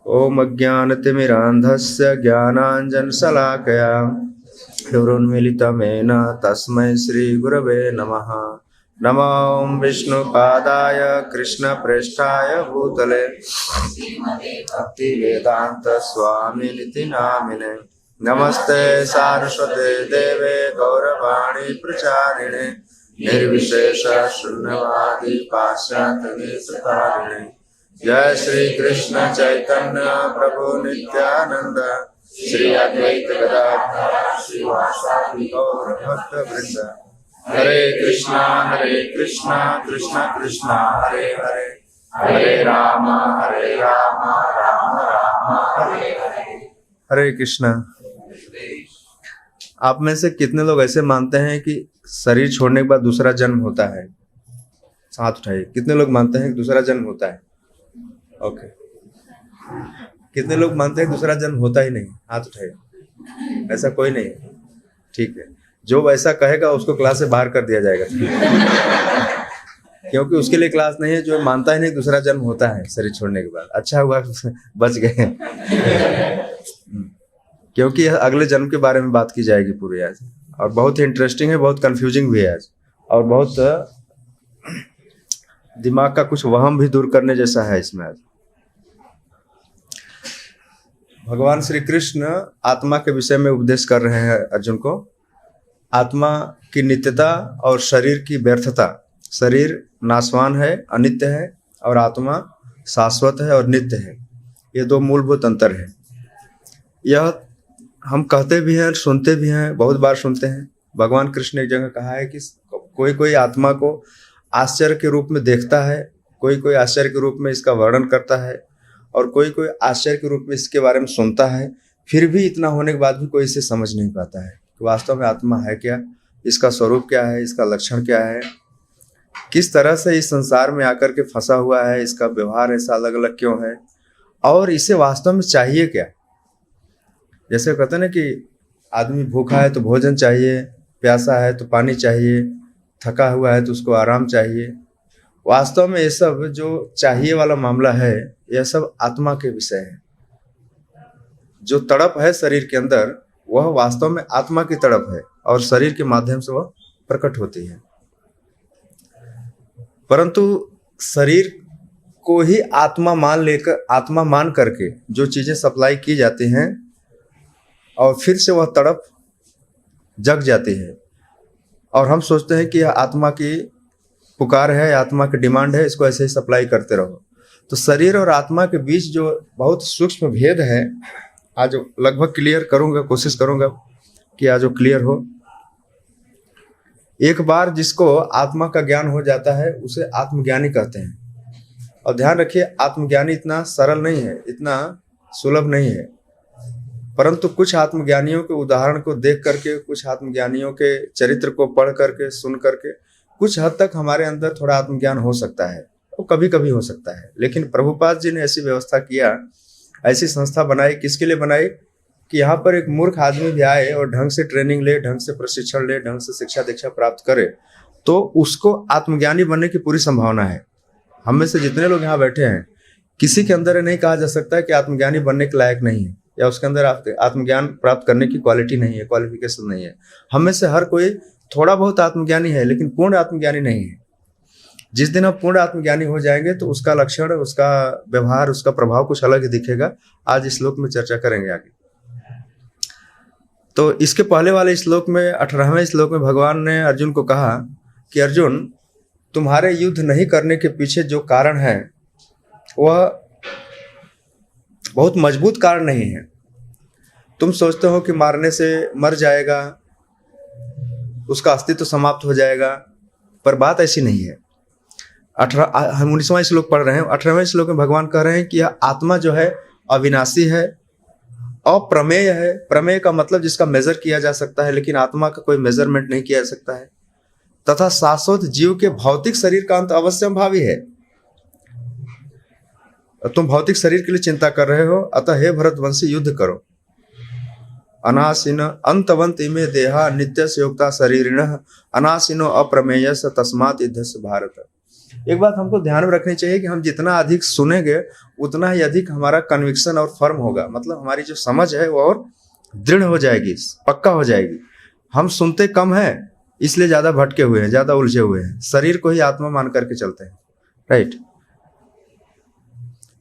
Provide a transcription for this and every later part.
ओम अज्ञानतिमिरान्धस्य ज्ञानाञ्जनशलाकया चक्षुरुन्मीलितमेन तस्मै श्रीगुरवे नमः। नमो विष्णुपादाय कृष्णप्रेष्ठाय भूतले भक्तिवेदान्तस्वामिनिति नामिने। नमस्ते सारस्वते देवे गौरवाणी प्रचारिणे निर्विशेष शून्यवादी पाश्चात्यदेशतारिणे। जय श्री कृष्ण चैतन्य प्रभु नित्यानंद श्री अद्वैत गदाधर श्रीवासादि गौर भक्त वृंद। हरे कृष्णा कृष्ण कृष्ण हरे हरे, हरे राम राम राम हरे हरे। हरे कृष्णा। आप में से कितने लोग ऐसे मानते हैं कि शरीर छोड़ने के बाद दूसरा जन्म होता है? हाथ उठाइए। कितने लोग मानते हैं कि दूसरा जन्म होता है? ओके। कितने लोग मानते हैं दूसरा जन्म होता ही नहीं? हाथ उठाइए। ऐसा कोई नहीं। ठीक है, जो ऐसा कहेगा उसको क्लास से बाहर कर दिया जाएगा क्योंकि उसके लिए क्लास नहीं है। जो मानता ही नहीं दूसरा जन्म होता है शरीर छोड़ने के बाद, अच्छा हुआ बच गए क्योंकि अगले जन्म के बारे में बात की जाएगी पूरी आज, और बहुत ही इंटरेस्टिंग है, बहुत कंफ्यूजिंग भी है आज, और बहुत दिमाग का कुछ वहम भी दूर करने जैसा है इसमें आज। भगवान श्री कृष्ण आत्मा के विषय में उपदेश कर रहे हैं अर्जुन को। आत्मा की नित्यता और शरीर की व्यर्थता। शरीर नाशवान है, अनित्य है, और आत्मा शाश्वत है और नित्य है। ये दो मूलभूत अंतर है। यह हम कहते भी हैं, सुनते भी हैं, बहुत बार सुनते हैं। भगवान कृष्ण ने एक जगह कहा है कि कोई कोई आत्मा को आश्चर्य के रूप में देखता है, कोई कोई आश्चर्य के रूप में इसका वर्णन करता है, और कोई कोई आश्चर्य के रूप में इसके बारे में सुनता है। फिर भी इतना होने के बाद भी कोई इसे समझ नहीं पाता है कि वास्तव में आत्मा है क्या, इसका स्वरूप क्या है, इसका लक्षण क्या है, किस तरह से इस संसार में आकर के फंसा हुआ है, इसका व्यवहार ऐसा अलग अलग क्यों है, और इसे वास्तव में चाहिए क्या। जैसे कहते हैं ना कि आदमी भूखा है तो भोजन चाहिए, प्यासा है तो पानी चाहिए, थका हुआ है तो उसको आराम चाहिए। वास्तव में ये सब जो चाहिए वाला मामला है, यह सब आत्मा के विषय है। जो तड़प है शरीर के अंदर, वह वास्तव में आत्मा की तड़प है, और शरीर के माध्यम से वह प्रकट होती है। परंतु शरीर को ही आत्मा मान करके जो चीजें सप्लाई की जाती हैं, और फिर से वह तड़प जग जाती है, और हम सोचते हैं कि यह आत्मा की पुकार है, आत्मा की डिमांड है, इसको ऐसे ही सप्लाई करते रहो। तो शरीर और आत्मा के बीच जो बहुत सूक्ष्म भेद है, आज लगभग क्लियर करूंगा, कोशिश करूंगा कि आज वो क्लियर हो। एक बार जिसको आत्मा का ज्ञान हो जाता है उसे आत्मज्ञानी कहते हैं। और ध्यान रखिए, आत्मज्ञानी इतना सरल नहीं है, इतना सुलभ नहीं है। परंतु कुछ आत्मज्ञानियों के उदाहरण को देख करके, कुछ आत्मज्ञानियों के चरित्र को पढ़ करके, सुन करके, कुछ हद तक हमारे अंदर थोड़ा आत्मज्ञान हो सकता है, वो कभी कभी हो सकता है। लेकिन प्रभुपाद जी ने ऐसी व्यवस्था किया, ऐसी संस्था बनाई। किसके लिए बनाई? कि यहाँ पर एक मूर्ख आदमी भी आए और ढंग से ट्रेनिंग ले, ढंग से प्रशिक्षण ले, ढंग से शिक्षा दीक्षा प्राप्त करे, तो उसको आत्मज्ञानी बनने की पूरी संभावना है। हम में से जितने लोग यहाँ बैठे हैं, किसी के अंदर नहीं कहा जा सकता कि आत्मज्ञानी बनने के लायक नहीं है, या उसके अंदर आत्मज्ञान प्राप्त करने की क्वालिटी नहीं है, क्वालिफिकेशन नहीं है। हम में से हर कोई थोड़ा बहुत आत्मज्ञानी है, लेकिन पूर्ण आत्मज्ञानी नहीं है। जिस दिन आप पूर्ण आत्मज्ञानी हो जाएंगे तो उसका लक्षण, उसका व्यवहार, उसका प्रभाव कुछ अलग ही दिखेगा। आज इस श्लोक में चर्चा करेंगे आगे। तो इसके पहले वाले श्लोक में, 18वें श्लोक में, भगवान ने अर्जुन को कहा कि अर्जुन, तुम्हारे युद्ध नहीं करने के पीछे जो कारण है वह बहुत मजबूत कारण नहीं है। तुम सोचते हो कि मारने से मर जाएगा, उसका अस्तित्व समाप्त हो जाएगा, पर बात ऐसी नहीं है। हम 19वां श्लोक पढ़ रहे हैं। 18वें श्लोक में भगवान कह रहे हैं कि यह आत्मा जो है अविनाशी है, अप्रमेय है। प्रमेय का मतलब जिसका मेजर किया जा सकता है, लेकिन आत्मा का कोई मेजरमेंट नहीं किया जा सकता है। तथा शाश्वत जीव के भौतिक शरीर का अंत अवश्यंभावी है। तुम भौतिक शरीर के लिए चिंता कर रहे हो, अतः हे भरतवंशी युद्ध करो। अनासीन अंतवंत इमे देहा नित्य योक्ता शरीरिण अनासीनो अप्रमेय तस्मात् युद्धस्य भारत। एक बात हमको ध्यान में रखनी चाहिए कि हम जितना अधिक सुनेंगे उतना ही अधिक हमारा कन्विक्शन और फर्म होगा, मतलब हमारी जो समझ है वो और दृढ़ हो जाएगी, पक्का हो जाएगी। हम सुनते कम हैं इसलिए ज्यादा भटके हुए हैं, ज्यादा उलझे हुए हैं, शरीर को ही आत्मा मान करके चलते हैं, राइट।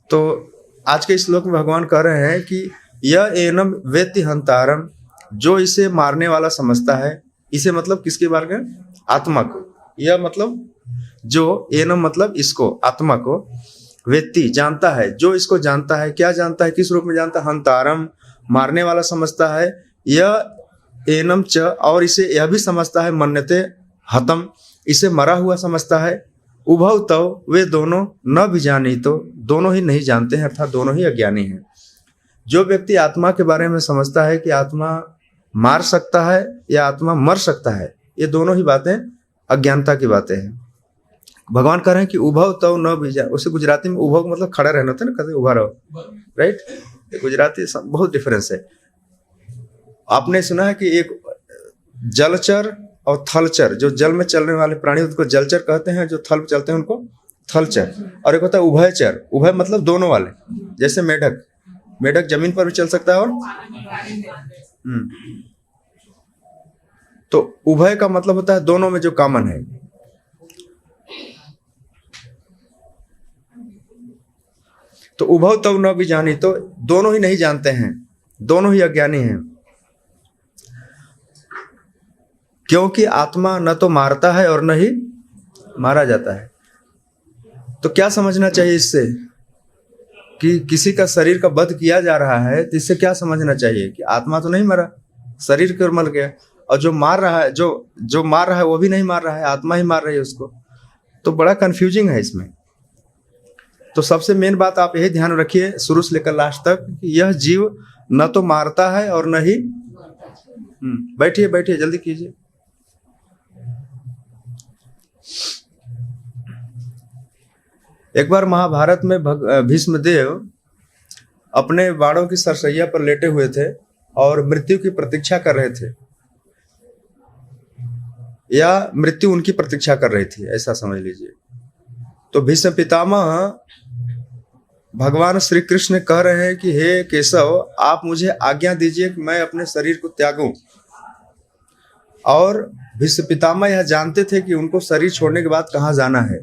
तो आज के श्लोक में भगवान कह रहे हैं कि यह एनम वेत्ति हंतारम, जो इसे मारने वाला समझता है, इसे मतलब किसके बारे में? आत्मा को। यह मतलब जो, एनम मतलब इसको, आत्मा को, वेत्ति जानता है, जो इसको जानता है। क्या जानता है? किस रूप में जानता है? हंतारम मारने वाला समझता है, यह एनम च, और इसे यह भी समझता है, मन्यते हतम, इसे मरा हुआ समझता है। उभव तव, वे दोनों न भी जानी, तो दोनों ही नहीं जानते हैं, अर्थात दोनों ही अज्ञानी हैं। जो व्यक्ति आत्मा के बारे में समझता है कि आत्मा मार सकता है या आत्मा मर सकता है, ये दोनों ही बातें अज्ञानता की बातें हैं। भगवान कह रहे हैं कि उभव तव न भी जान, उसे गुजराती में उभव मतलब खड़ा रहना होता है ना, कहते उभा रहो, राइट। गुजराती बहुत डिफरेंस है। आपने सुना है कि एक जलचर और थलचर, जो जल में चलने वाले प्राणी उनको जलचर कहते हैं, जो थल में चलते हैं उनको थलचर, और एक होता है उभयचर। उभय मतलब दोनों वाले, जैसे मेढक, मेढक जमीन पर भी चल सकता है और तो उभय का मतलब होता है दोनों में जो कॉमन है। तो उभव तब न भी जानी, तो दोनों ही नहीं जानते हैं, दोनों ही अज्ञानी हैं। क्योंकि आत्मा न तो मारता है और न ही मारा जाता है। तो क्या समझना चाहिए इससे कि किसी का शरीर का वध किया जा रहा है, तो इससे क्या समझना चाहिए कि आत्मा तो नहीं मरा, शरीर क्यों मर गया, और जो मार रहा है, जो मार रहा है वो भी नहीं मार रहा है, आत्मा ही मार रही है उसको। तो बड़ा कंफ्यूजिंग है इसमें। तो सबसे मेन बात आप यही ध्यान रखिए शुरू से लेकर लास्ट तक कि यह जीव न तो मारता है और न ही बैठिए बैठिए जल्दी कीजिए। एक बार महाभारत में भीष्मदेव अपने बाणों की सरसैया पर लेटे हुए थे और मृत्यु की प्रतीक्षा कर रहे थे, या मृत्यु उनकी प्रतीक्षा कर रही थी, ऐसा समझ लीजिए। तो भीष्म पितामह भगवान श्री कृष्ण कह रहे हैं कि हे केशव, आप मुझे आज्ञा दीजिए कि मैं अपने शरीर को त्यागूं। और भीष्म पितामह यह जानते थे कि उनको शरीर छोड़ने के बाद कहाँ जाना है,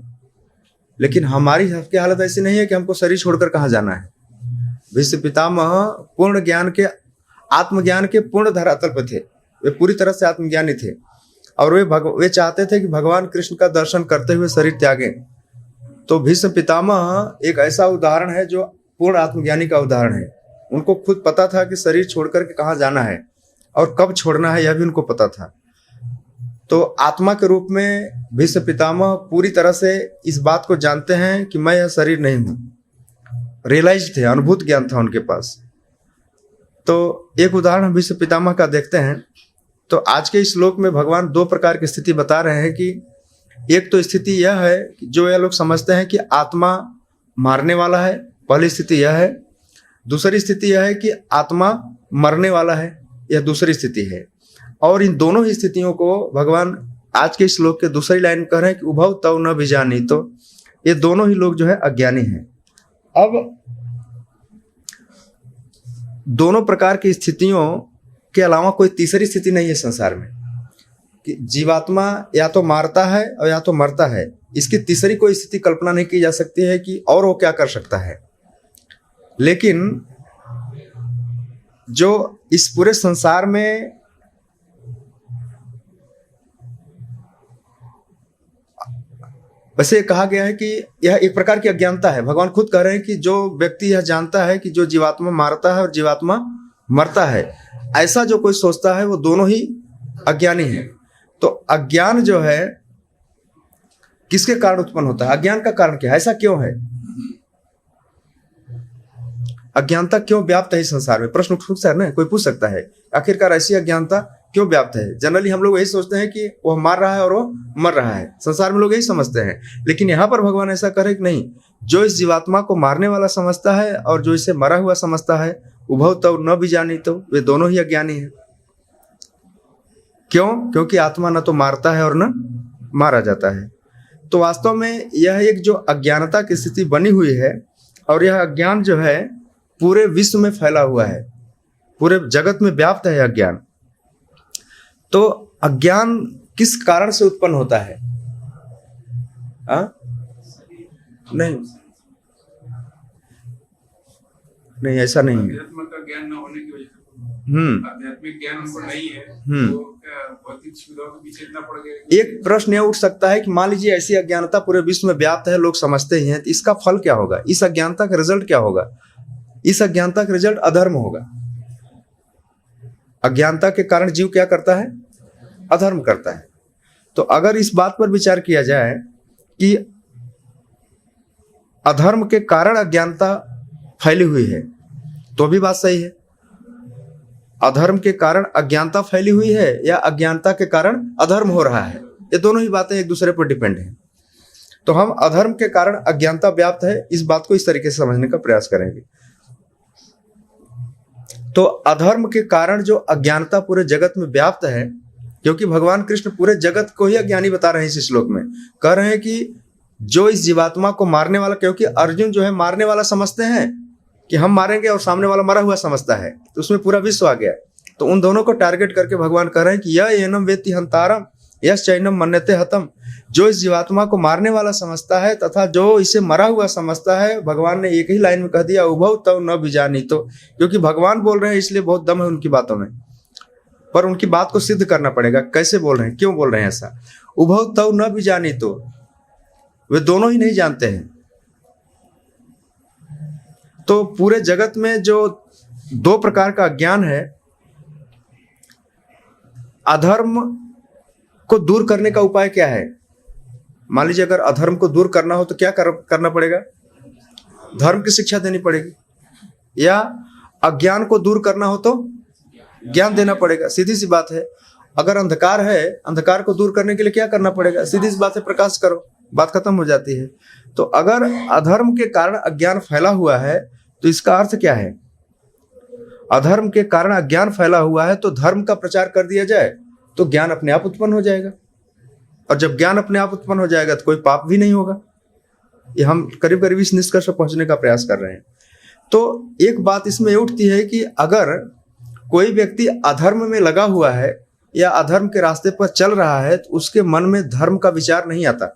लेकिन हमारी की हालत ऐसी नहीं है कि हमको शरीर छोड़कर कहाँ जाना है। भीष्म पितामह पूर्ण ज्ञान के, आत्मज्ञान के पूर्ण धरातल पर थे, वे पूरी तरह से आत्मज्ञानी थे, और वे चाहते थे कि भगवान कृष्ण का दर्शन करते हुए शरीर त्यागें। तो भीष्म पितामह एक ऐसा उदाहरण है जो पूर्ण आत्मज्ञानी का उदाहरण है। उनको खुद पता था कि शरीर छोड़कर के कहाँ जाना है और कब छोड़ना है, यह भी उनको पता था। तो आत्मा के रूप में भीष्म पितामह पूरी तरह से इस बात को जानते हैं कि मैं यह शरीर नहीं हूं, रियलाइज थे, अनुभूत ज्ञान था उनके पास। तो एक उदाहरण हम भीष्म पितामह का देखते हैं। तो आज के इस श्लोक में भगवान दो प्रकार की स्थिति बता रहे हैं कि एक तो स्थिति यह है कि जो यह लोग समझते हैं कि आत्मा मारने वाला है, पहली स्थिति यह है। दूसरी स्थिति यह है कि आत्मा मरने वाला है, यह दूसरी स्थिति है। और इन दोनों ही स्थितियों को भगवान आज के श्लोक के दूसरी लाइन में कह रहे हैं कि उभव तव न भी जानी, तो ये दोनों ही लोग जो है अज्ञानी हैं। अब दोनों प्रकार की स्थितियों के अलावा कोई तीसरी स्थिति नहीं है संसार में कि जीवात्मा या तो मारता है और या तो मरता है। इसकी तीसरी कोई स्थिति कल्पना नहीं की जा सकती है कि और वो क्या कर सकता है। लेकिन जो इस पूरे संसार में वैसे कहा गया है कि यह एक प्रकार की अज्ञानता है। भगवान खुद कह रहे हैं कि जो व्यक्ति यह जानता है कि जो जीवात्मा मारता है और जीवात्मा मरता है, ऐसा जो कोई सोचता है वो दोनों ही अज्ञानी है। तो अज्ञान जो है किसके कारण उत्पन्न होता है? अज्ञान का कारण क्या है? ऐसा क्यों है? अज्ञानता क्यों व्याप्त है इस संसार में? प्रश्न उठ सकता है ना, कोई पूछ सकता है आखिरकार ऐसी अज्ञानता क्यों व्याप्त है। जनरली हम लोग यही सोचते हैं कि वह मार रहा है और वो मर रहा है, संसार में लोग यही समझते हैं। लेकिन यहाँ पर भगवान ऐसा करे कि नहीं, जो इस जीवात्मा को मारने वाला समझता है और जो इसे मरा हुआ समझता है, उभव तव न भी जानी, तो वे दोनों ही अज्ञानी हैं। क्यों? क्योंकि आत्मा न तो मारता है और न मारा जाता है। तो वास्तव में यह एक जो अज्ञानता की स्थिति बनी हुई है, और यह अज्ञान जो है पूरे विश्व में फैला हुआ है, पूरे जगत में व्याप्त है अज्ञान। तो अज्ञान किस कारण से उत्पन्न होता है? नहीं नहीं, ऐसा नहीं है। का ज्ञान न होने की वजह से आध्यात्मिक ज्ञान हमको नहीं है, तो भौतिक सुविधाओं के पीछे इतना पड़ गया। एक प्रश्न यह उठ सकता है कि मान लीजिए ऐसी अज्ञानता पूरे विश्व में व्याप्त है, लोग समझते ही हैं, तो इसका फल क्या होगा? इस अज्ञानता का रिजल्ट क्या होगा? इस अज्ञानता का रिजल्ट अधर्म होगा। अज्ञानता के कारण जीव क्या करता है? अधर्म करता है। तो अगर इस बात पर विचार किया जाए कि अधर्म के कारण अज्ञानता फैली हुई है, तो भी बात सही है। अधर्म के कारण अज्ञानता फैली हुई है या अज्ञानता के कारण अधर्म हो रहा है, ये दोनों ही बातें एक दूसरे पर डिपेंड हैं। तो हम अधर्म के कारण अज्ञानता व्याप्त है, इस बात को इस तरीके से समझने का प्रयास करेंगे। तो अधर्म के कारण जो अज्ञानता पूरे जगत में व्याप्त है, क्योंकि भगवान कृष्ण पूरे जगत को ही अज्ञानी बता रहे हैं इस श्लोक में, कह रहे हैं कि जो इस जीवात्मा को मारने वाला, क्योंकि अर्जुन जो है मारने वाला समझते हैं कि हम मारेंगे और सामने वाला मरा हुआ समझता है, तो उसमें पूरा विश्व आ गया। तो उन दोनों को टारगेट करके भगवान कह रहे हैं कि यह एनम वेत्ति हंतारम यश चैनम मन्यते हतम, जो इस जीवात्मा को मारने वाला समझता है तथा जो इसे मरा हुआ समझता है। भगवान ने एक ही लाइन में कह दिया, उभव तव न बीजानी। तो क्योंकि भगवान बोल रहे हैं इसलिए बहुत दम है उनकी बातों में, पर उनकी बात को सिद्ध करना पड़ेगा। कैसे बोल रहे हैं, क्यों बोल रहे हैं ऐसा? उभव तव न बीजानी, तो वे दोनों ही नहीं जानते हैं। तो पूरे जगत में जो दो प्रकार का अज्ञान है, अधर्म को दूर करने का उपाय क्या है? मान लीजिए अगर अधर्म को दूर करना हो तो क्या करना पड़ेगा? धर्म की शिक्षा देनी पड़ेगी। या अज्ञान को दूर करना हो तो ज्ञान देना पड़ेगा, सीधी सी बात है। अगर अंधकार है, अंधकार को दूर करने के लिए क्या करना पड़ेगा? सीधी सी बात है, प्रकाश करो, बात खत्म हो जाती है। तो अगर अधर्म के कारण अज्ञान फैला हुआ है तो इसका अर्थ क्या है? अधर्म के कारण अज्ञान फैला हुआ है तो धर्म का प्रचार कर दिया जाए तो ज्ञान अपने आप उत्पन्न हो जाएगा, और जब ज्ञान अपने आप उत्पन्न हो जाएगा तो कोई पाप भी नहीं होगा। ये हम करीब करीब इस निष्कर्ष पर पहुंचने का प्रयास कर रहे हैं। तो एक बात इसमें उठती है कि अगर कोई व्यक्ति अधर्म में लगा हुआ है या अधर्म के रास्ते पर चल रहा है तो उसके मन में धर्म का विचार नहीं आता।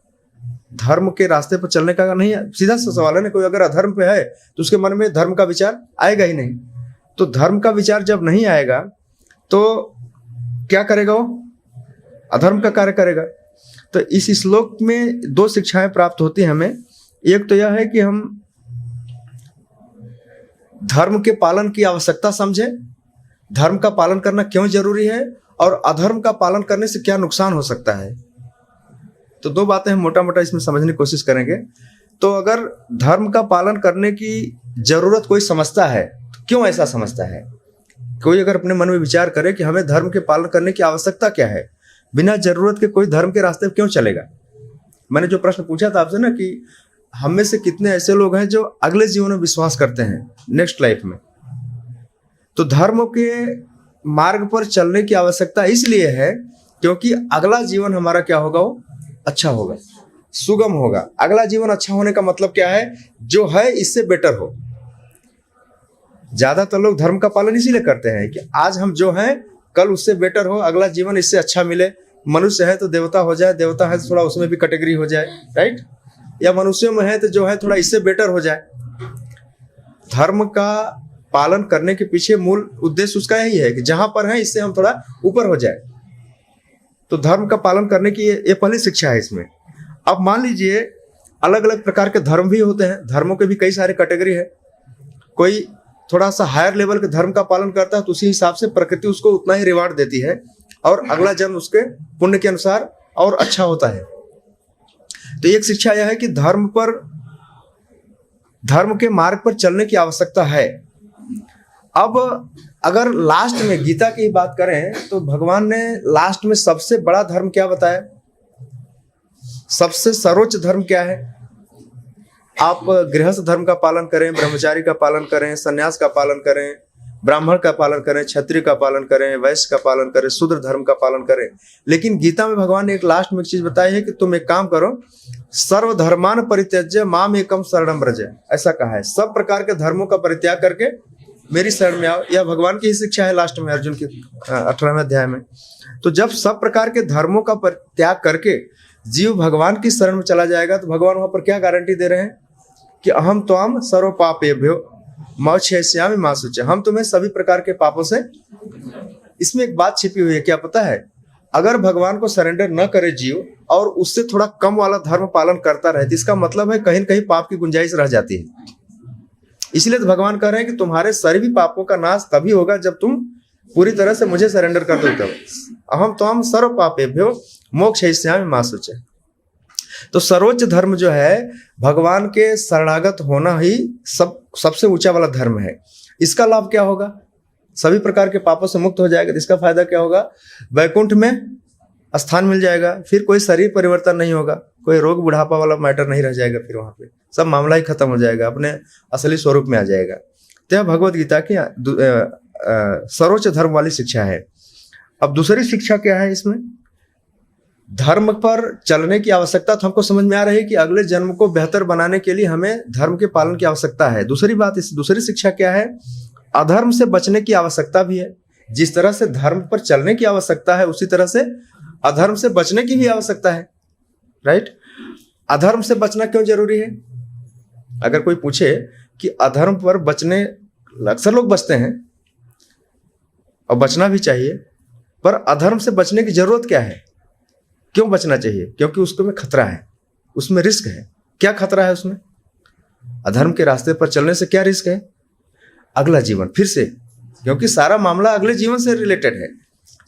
धर्म के रास्ते पर चलने का नहीं है, सीधा सा सवाल है ना। कोई अगर अधर्म पे है तो उसके मन में धर्म का विचार आएगा ही नहीं। तो धर्म का विचार जब नहीं आएगा तो क्या करेगा? वो अधर्म का कार्य करेगा। तो इस श्लोक में दो शिक्षाएं प्राप्त होती हैं हमें। एक तो यह है कि हम धर्म के पालन की आवश्यकता समझें, धर्म का पालन करना क्यों जरूरी है, और अधर्म का पालन करने से क्या नुकसान हो सकता है। तो दो बातें हम मोटा मोटा इसमें समझने की कोशिश करेंगे। तो अगर धर्म का पालन करने की जरूरत कोई समझता है तो क्यों ऐसा समझता है? कोई अगर अपने मन में विचार करे कि हमें धर्म के पालन करने की आवश्यकता क्या है, बिना जरूरत के कोई धर्म के रास्ते पर क्यों चलेगा? मैंने जो प्रश्न पूछा था आपसे ना कि हम में से कितने ऐसे लोग हैं जो अगले जीवन में विश्वास करते हैं, नेक्स्ट लाइफ में। तो धर्म के मार्ग पर चलने की आवश्यकता इसलिए है क्योंकि अगला जीवन हमारा क्या होगा? वो अच्छा होगा, सुगम होगा। अगला जीवन अच्छा होने का मतलब क्या है? जो है इससे बेटर हो। ज्यादातर लोग धर्म का पालन इसीलिए करते हैं कि आज हम जो हैं कल उससे बेटर हो, अगला जीवन इससे अच्छा मिले। मनुष्य है तो देवता हो जाए, देवता है तो थोड़ा उसमें भी कैटेगरी हो जाए, राइट? या मनुष्यों में है तो जो है थोड़ा इससे बेटर हो जाए। धर्म का पालन करने के पीछे मूल उद्देश्य उसका यही है कि जहां पर है इससे हम थोड़ा ऊपर हो जाए। तो धर्म का पालन करने की ये पहली शिक्षा है इसमें। अब मान लीजिए अलग अलग प्रकार के धर्म भी होते हैं, धर्मों के भी कई सारे कैटेगरी है। कोई थोड़ा सा हायर लेवल के धर्म का पालन करता है तो उसी हिसाब से प्रकृति उसको उतना ही रिवार्ड देती है और अगला जन्म उसके पुण्य के अनुसार और अच्छा होता है। तो एक शिक्षा यह है कि धर्म के मार्ग पर चलने की आवश्यकता है। अब अगर लास्ट में गीता की बात करें तो भगवान ने लास्ट में सबसे बड़ा धर्म क्या बताया? सबसे सर्वोच्च धर्म क्या है? आप गृहस्थ धर्म का पालन करें, ब्रह्मचारी का पालन करें, सन्यास का पालन करें, ब्राह्मण का पालन करें, क्षत्रिय का पालन करें, वैश्य का पालन करें, शूद्र धर्म का पालन करें। लेकिन गीता में भगवान ने एक लास्ट में एक चीज बताई है कि तुम एक काम करो, सर्वधर्मान परित्यज्य माम एकम शरणम व्रज, ऐसा कहा है। सब प्रकार के धर्मों का परित्याग करके मेरी शरण में आओ। यह भगवान की ही शिक्षा है लास्ट में अर्जुन के 18वें अध्याय में। तो जब सब प्रकार के धर्मों का त्याग करके जीव भगवान की शरण में चला जाएगा तो भगवान वहां पर क्या गारंटी दे रहे हैं कि अहम त्वाम सर्व पापेभ्यो मोक्षयिष्यामि मा शुचि, हम तुम्हें सभी प्रकार के पापों से। इसमें एक बात छिपी हुई है, क्या पता है? अगर भगवान को सरेंडर न करे जीव और उससे थोड़ा कम वाला धर्म पालन करता रहे तो इसका मतलब है कहीं न कहीं पाप की गुंजाइश रह जाती है। इसलिए तो भगवान कह रहे हैं कि तुम्हारे सभी पापों का नाश तभी होगा जब तुम पूरी तरह से मुझे सरेंडर कर दो। तब अहम त्वाम सर्व पापेभ्यो मोक्षयिष्यामि मा शुचि। तो सर्वोच्च धर्म जो है भगवान के शरणागत होना ही सबसे ऊंचा वाला धर्म है। इसका लाभ क्या होगा? सभी प्रकार के पापों से मुक्त हो जाएगा। इसका फायदा क्या होगा? वैकुंठ में स्थान मिल जाएगा, फिर कोई शरीर परिवर्तन नहीं होगा, कोई रोग बुढ़ापा वाला मैटर नहीं रह जाएगा, फिर वहां पे सब मामला ही खत्म हो जाएगा, अपने असली स्वरूप में आ जाएगा। तो यह भगवत गीता की सर्वोच्च धर्म वाली शिक्षा है। अब दूसरी शिक्षा क्या है इसमें? धर्म पर चलने की आवश्यकता तो हमको समझ में आ रही है कि अगले जन्म को बेहतर बनाने के लिए हमें धर्म के पालन की आवश्यकता है। दूसरी बात, इस दूसरी शिक्षा क्या है? अधर्म से बचने की आवश्यकता भी है। जिस तरह से धर्म पर चलने की आवश्यकता है उसी तरह से अधर्म से बचने की भी आवश्यकता है। राइट? अधर्म से बचना क्यों जरूरी है? अगर कोई पूछे कि अधर्म पर बचने, अक्सर लोग बचते हैं और बचना भी चाहिए, पर अधर्म से बचने की जरूरत क्या है? क्यों बचना चाहिए? क्योंकि उसमें खतरा है, उसमें रिस्क है। क्या खतरा है उसमें? अधर्म के रास्ते पर चलने से क्या रिस्क है? अगला जीवन फिर से, क्योंकि सारा मामला अगले जीवन से रिलेटेड है।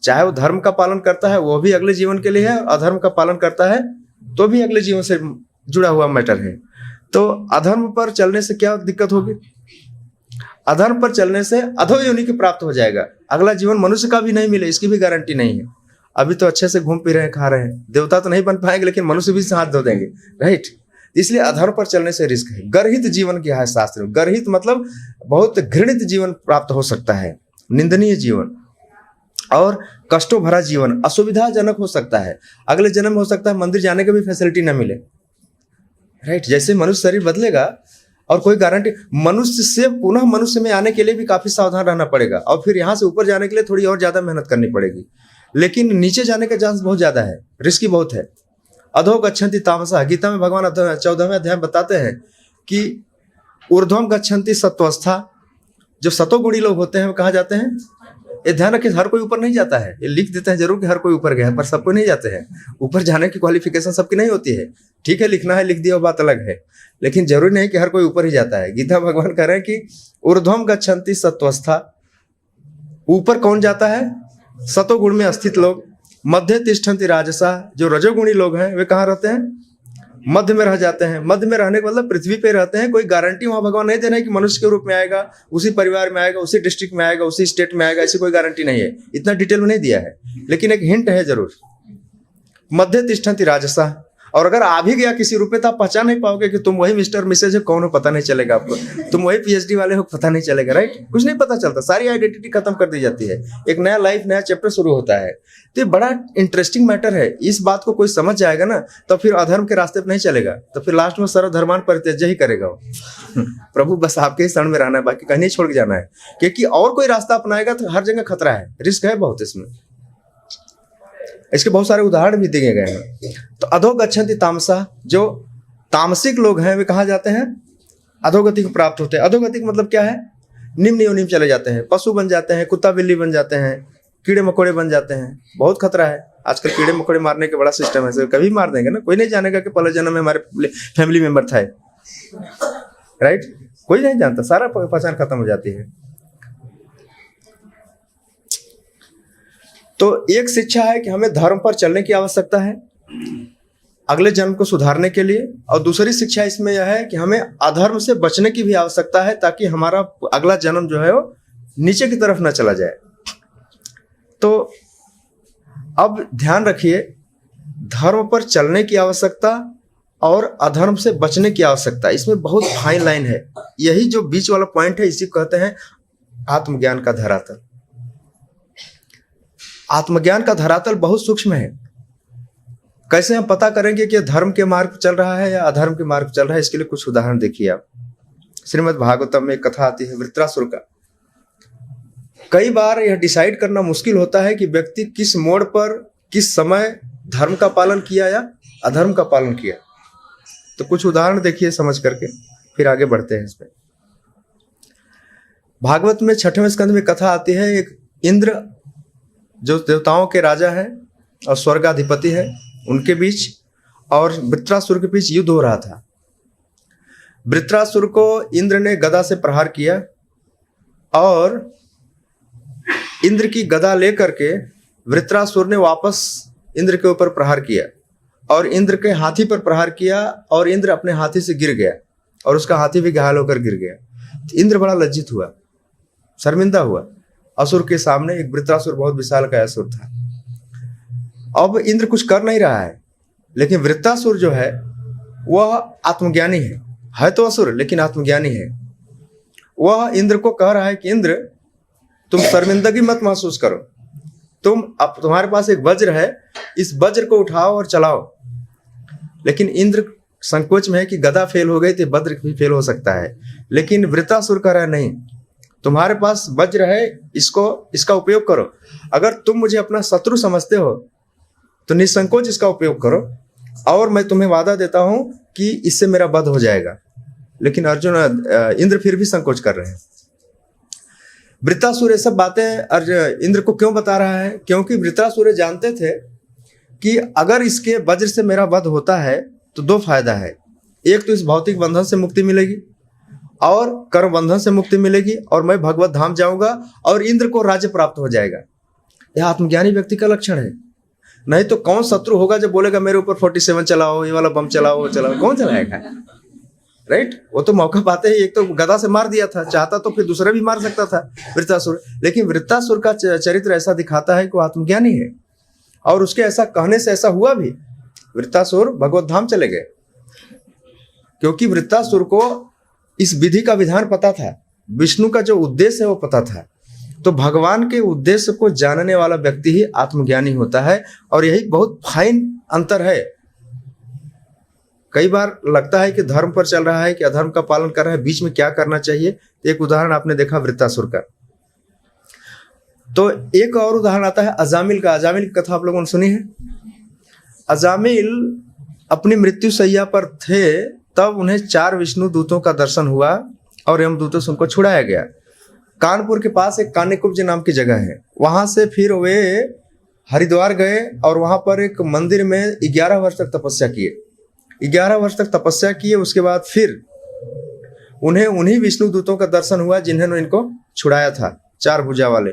चाहे वो धर्म का पालन करता है वो भी अगले जीवन के लिए है, अधर्म का पालन करता है तो भी अगले जीवन से जुड़ा हुआ मैटर है। तो अधर्म पर चलने से क्या दिक्कत होगी? अधर्म पर चलने से अधो योनि की प्राप्त हो जाएगा। अगला जीवन मनुष्य का भी नहीं मिले इसकी भी गारंटी नहीं है। अभी तो अच्छे से घूम पी रहे हैं, खा रहे हैं, देवता तो नहीं बन पाएंगे लेकिन मनुष्य भी हाथ धो देंगे। राइट? इसलिए अधर्म पर चलने से रिस्क है। गर्हित जीवन क्या है शास्त्र में? गर्हित मतलब बहुत घृणित जीवन प्राप्त हो सकता है, निंदनीय जीवन और कष्टों भरा जीवन, असुविधाजनक हो सकता है। अगले जन्म में हो सकता है मंदिर जाने की भी फैसिलिटी ना मिले। राइट? जैसे मनुष्य शरीर बदलेगा और कोई गारंटी, मनुष्य से पुनः मनुष्य में आने के लिए भी काफी सावधान रहना पड़ेगा और फिर यहाँ से ऊपर जाने के लिए थोड़ी और ज्यादा मेहनत करनी पड़ेगी। लेकिन नीचे जाने का चांस बहुत ज्यादा है, रिस्की बहुत है। अधो गच्छन्ति तामसः, गीता में भगवान 14वें अध्याय बताते हैं कि ऊर्ध्वम गच्छन्ति सत्वस्था, जो सतोगुणी लोग होते हैं वो कहाँ जाते हैं? ये ध्यान रखिए, हर कोई ऊपर नहीं जाता है। ये लिख देते हैं जरूर कि हर कोई ऊपर गया है, पर सबको नहीं जाते हैं ऊपर। जाने की क्वालिफिकेशन सबकी नहीं होती है। ठीक है, लिखना है लिख दिया, वो बात अलग है, लेकिन जरूरी नहीं कि हर कोई ऊपर ही जाता है। गीता भगवान कह रहे हैं कि ऊर्ध्वम गच्छन्ति सत्वस्था, ऊपर कौन जाता है? सतोगुण में स्थित लोग। मध्य तिष्ठन्ति राजसा, जो रजोगुणी लोग हैं वे कहाँ रहते हैं? मध्य में रह जाते हैं। मध्य में रहने का मतलब पृथ्वी पे रहते हैं। कोई गारंटी वहां भगवान नहीं दे रहे हैं कि मनुष्य के रूप में आएगा, उसी परिवार में आएगा, उसी डिस्ट्रिक्ट में आएगा, उसी स्टेट में आएगा, ऐसी कोई गारंटी नहीं है। इतना डिटेल में नहीं दिया है, लेकिन एक हिंट है जरूर। मध्य तिष्ठन्ति राजसा, और अगर आ भी गया किसी रूप में तो आप पहचान नहीं पाओगे कि तुम वही मिस्टर मिसेज है, कौन हो पता नहीं चलेगा आपको, तुम वही पीएचडी वाले हो पता नहीं चलेगा। राइट? कुछ नहीं पता चलता, सारी आइडेंटिटी खत्म कर दी जाती है, एक नया लाइफ, नया चैप्टर शुरू होता है। तो ये बड़ा इंटरेस्टिंग मैटर है। इस बात को कोई समझ जाएगा ना तो फिर अधर्म के रास्ते पर नहीं चलेगा, तो फिर लास्ट में सर्वधर्मान परित्यज्य ही करेगा वो। प्रभु बस आपके ही शरण में रहना है, बाकी कहीं नहीं छोड़ के जाना है, क्योंकि और कोई रास्ता अपनाएगा तो हर जगह खतरा है, रिस्क है बहुत इसमें। इसके बहुत सारे उदाहरण भी दिए गए हैं। तो अधो गच्छन्ति तामसा, जो तामसिक लोग हैं वे कहाँ जाते हैं? अधोगति को प्राप्त होते हैं। अधोगति का मतलब क्या है? निम्न योनि में चले जाते हैं, पशु बन जाते हैं, कुत्ता बिल्ली बन जाते हैं, कीड़े मकोड़े बन जाते हैं। बहुत खतरा है आजकल कीड़े मकोड़े मारने के, बड़ा सिस्टम है, कभी मार देंगे ना, कोई नहीं जानेगा कि पहले जन्म में हमारे फैमिली मेंबर था। राइट? कोई नहीं जानता, सारा पहचान खत्म हो जाती है। तो एक शिक्षा है कि हमें धर्म पर चलने की आवश्यकता है अगले जन्म को सुधारने के लिए, और दूसरी शिक्षा इसमें यह है कि हमें अधर्म से बचने की भी आवश्यकता है ताकि हमारा अगला जन्म जो है वो नीचे की तरफ न चला जाए। तो अब ध्यान रखिए, धर्म पर चलने की आवश्यकता और अधर्म से बचने की आवश्यकता, इसमें बहुत फाइन लाइन है। यही जो बीच वाला पॉइंट है इसी कहते हैं आत्मज्ञान का धरातल। आत्मज्ञान का धरातल बहुत सूक्ष्म है। कैसे हम पता करेंगे कि धर्म के मार्ग पर चल रहा है या अधर्म के मार्ग पर चल रहा है? इसके लिए कुछ उदाहरण देखिए आप। श्रीमद् भागवतम में एक कथा आती है वृत्रासुर का। कई बार यह डिसाइड करना मुश्किल होता है कि व्यक्ति किस मोड़ पर किस समय धर्म का पालन किया या अधर्म का पालन किया। तो कुछ उदाहरण देखिए समझ करके, फिर आगे बढ़ते हैं इसमें। भागवत में 6वें स्कंद में कथा आती है, एक इंद्र जो देवताओं के राजा है और स्वर्गाधिपति है, उनके बीच और वृत्रासुर के बीच युद्ध हो रहा था। वृत्रासुर को इंद्र ने गदा से प्रहार किया और इंद्र की गदा लेकर के वृत्रासुर ने वापस इंद्र के ऊपर प्रहार किया और इंद्र के हाथी पर प्रहार किया और इंद्र अपने हाथी से गिर गया और उसका हाथी भी घायल होकर गिर गया। तो इंद्र बड़ा लज्जित हुआ, शर्मिंदा हुआ। असुर के सामने एक वृत्रासुर बहुत विशालकाय असुर था। अब इंद्र कुछ कर नहीं रहा है, लेकिन वृत्रासुर जो है वह आत्मज्ञानी है तो असुर लेकिन आत्मज्ञानी है। वह इंद्र को कह रहा है कि इंद्र तुम शर्मिंदगी मत महसूस करो, अब तुम्हारे पास एक वज्र है, इस वज्र को उठाओ और चलाओ। लेकिन इंद्र संकोच में है कि गदा फेल हो गई तो वज्र भी फेल हो सकता है। लेकिन वृत्रासुर कह रहा है नहीं, तुम्हारे पास वज्र है, इसका उपयोग करो। अगर तुम मुझे अपना शत्रु समझते हो तो निसंकोच इसका उपयोग करो और मैं तुम्हें वादा देता हूं कि इससे मेरा वध हो जाएगा। लेकिन इंद्र फिर भी संकोच कर रहे हैं। वृत्रासुर ये सब बातें इंद्र को क्यों बता रहा है? क्योंकि वृत्रासुर जानते थे कि अगर इसके वज्र से मेरा वध होता है तो 2 फायदा है। एक तो इस भौतिक बंधन से मुक्ति मिलेगी और कर्म बंधन से मुक्ति मिलेगी और मैं भगवत धाम जाऊंगा और इंद्र को राज्य प्राप्त हो जाएगा। यह आत्मज्ञानी व्यक्ति का लक्षण है। नहीं तो कौन शत्रु होगा जो बोलेगा मेरे ऊपर 47 चलाओ, ये वाला बम चलाओ, कौन चलाएगा? राइट? वो तो मौका पाते ही एक तो गदा से मार दिया था, चाहता तो फिर दूसरा भी मार सकता था वृत्रासुर। लेकिन वृत्रासुर का चरित्र ऐसा दिखाता है कि वो आत्मज्ञानी है और उसके ऐसा कहने से ऐसा हुआ भी। वृत्रासुर भगवत धाम चले गए क्योंकि वृत्रासुर को इस विधि का विधान पता था, विष्णु का जो उद्देश्य है वो पता था। तो भगवान के उद्देश्य को जानने वाला व्यक्ति ही आत्मज्ञानी होता है और यही बहुत फाइन अंतर है। कई बार लगता है कि धर्म पर चल रहा है कि अधर्म का पालन कर रहा है, बीच में क्या करना चाहिए। एक उदाहरण आपने देखा वृत्रासुर का। तो एक और उदाहरण आता है अजामिल का। अजामिल की कथा आप लोगों ने सुनी है। अजामिल अपनी मृत्यु शैया पर थे, तब उन्हें 4 विष्णु दूतों का दर्शन हुआ और यमदूतों से उनको छुड़ाया गया। कानपुर के पास एक कान्यकुब्ज नाम की जगह है, वहां से फिर वे हरिद्वार गए और वहां पर एक मंदिर में 11 वर्ष तक तपस्या किए। 11 वर्ष तक तपस्या किए, उसके बाद फिर उन्हें उन्हीं विष्णु दूतों का दर्शन हुआ जिन्होंने इनको छुड़ाया था, 4 भुजा वाले।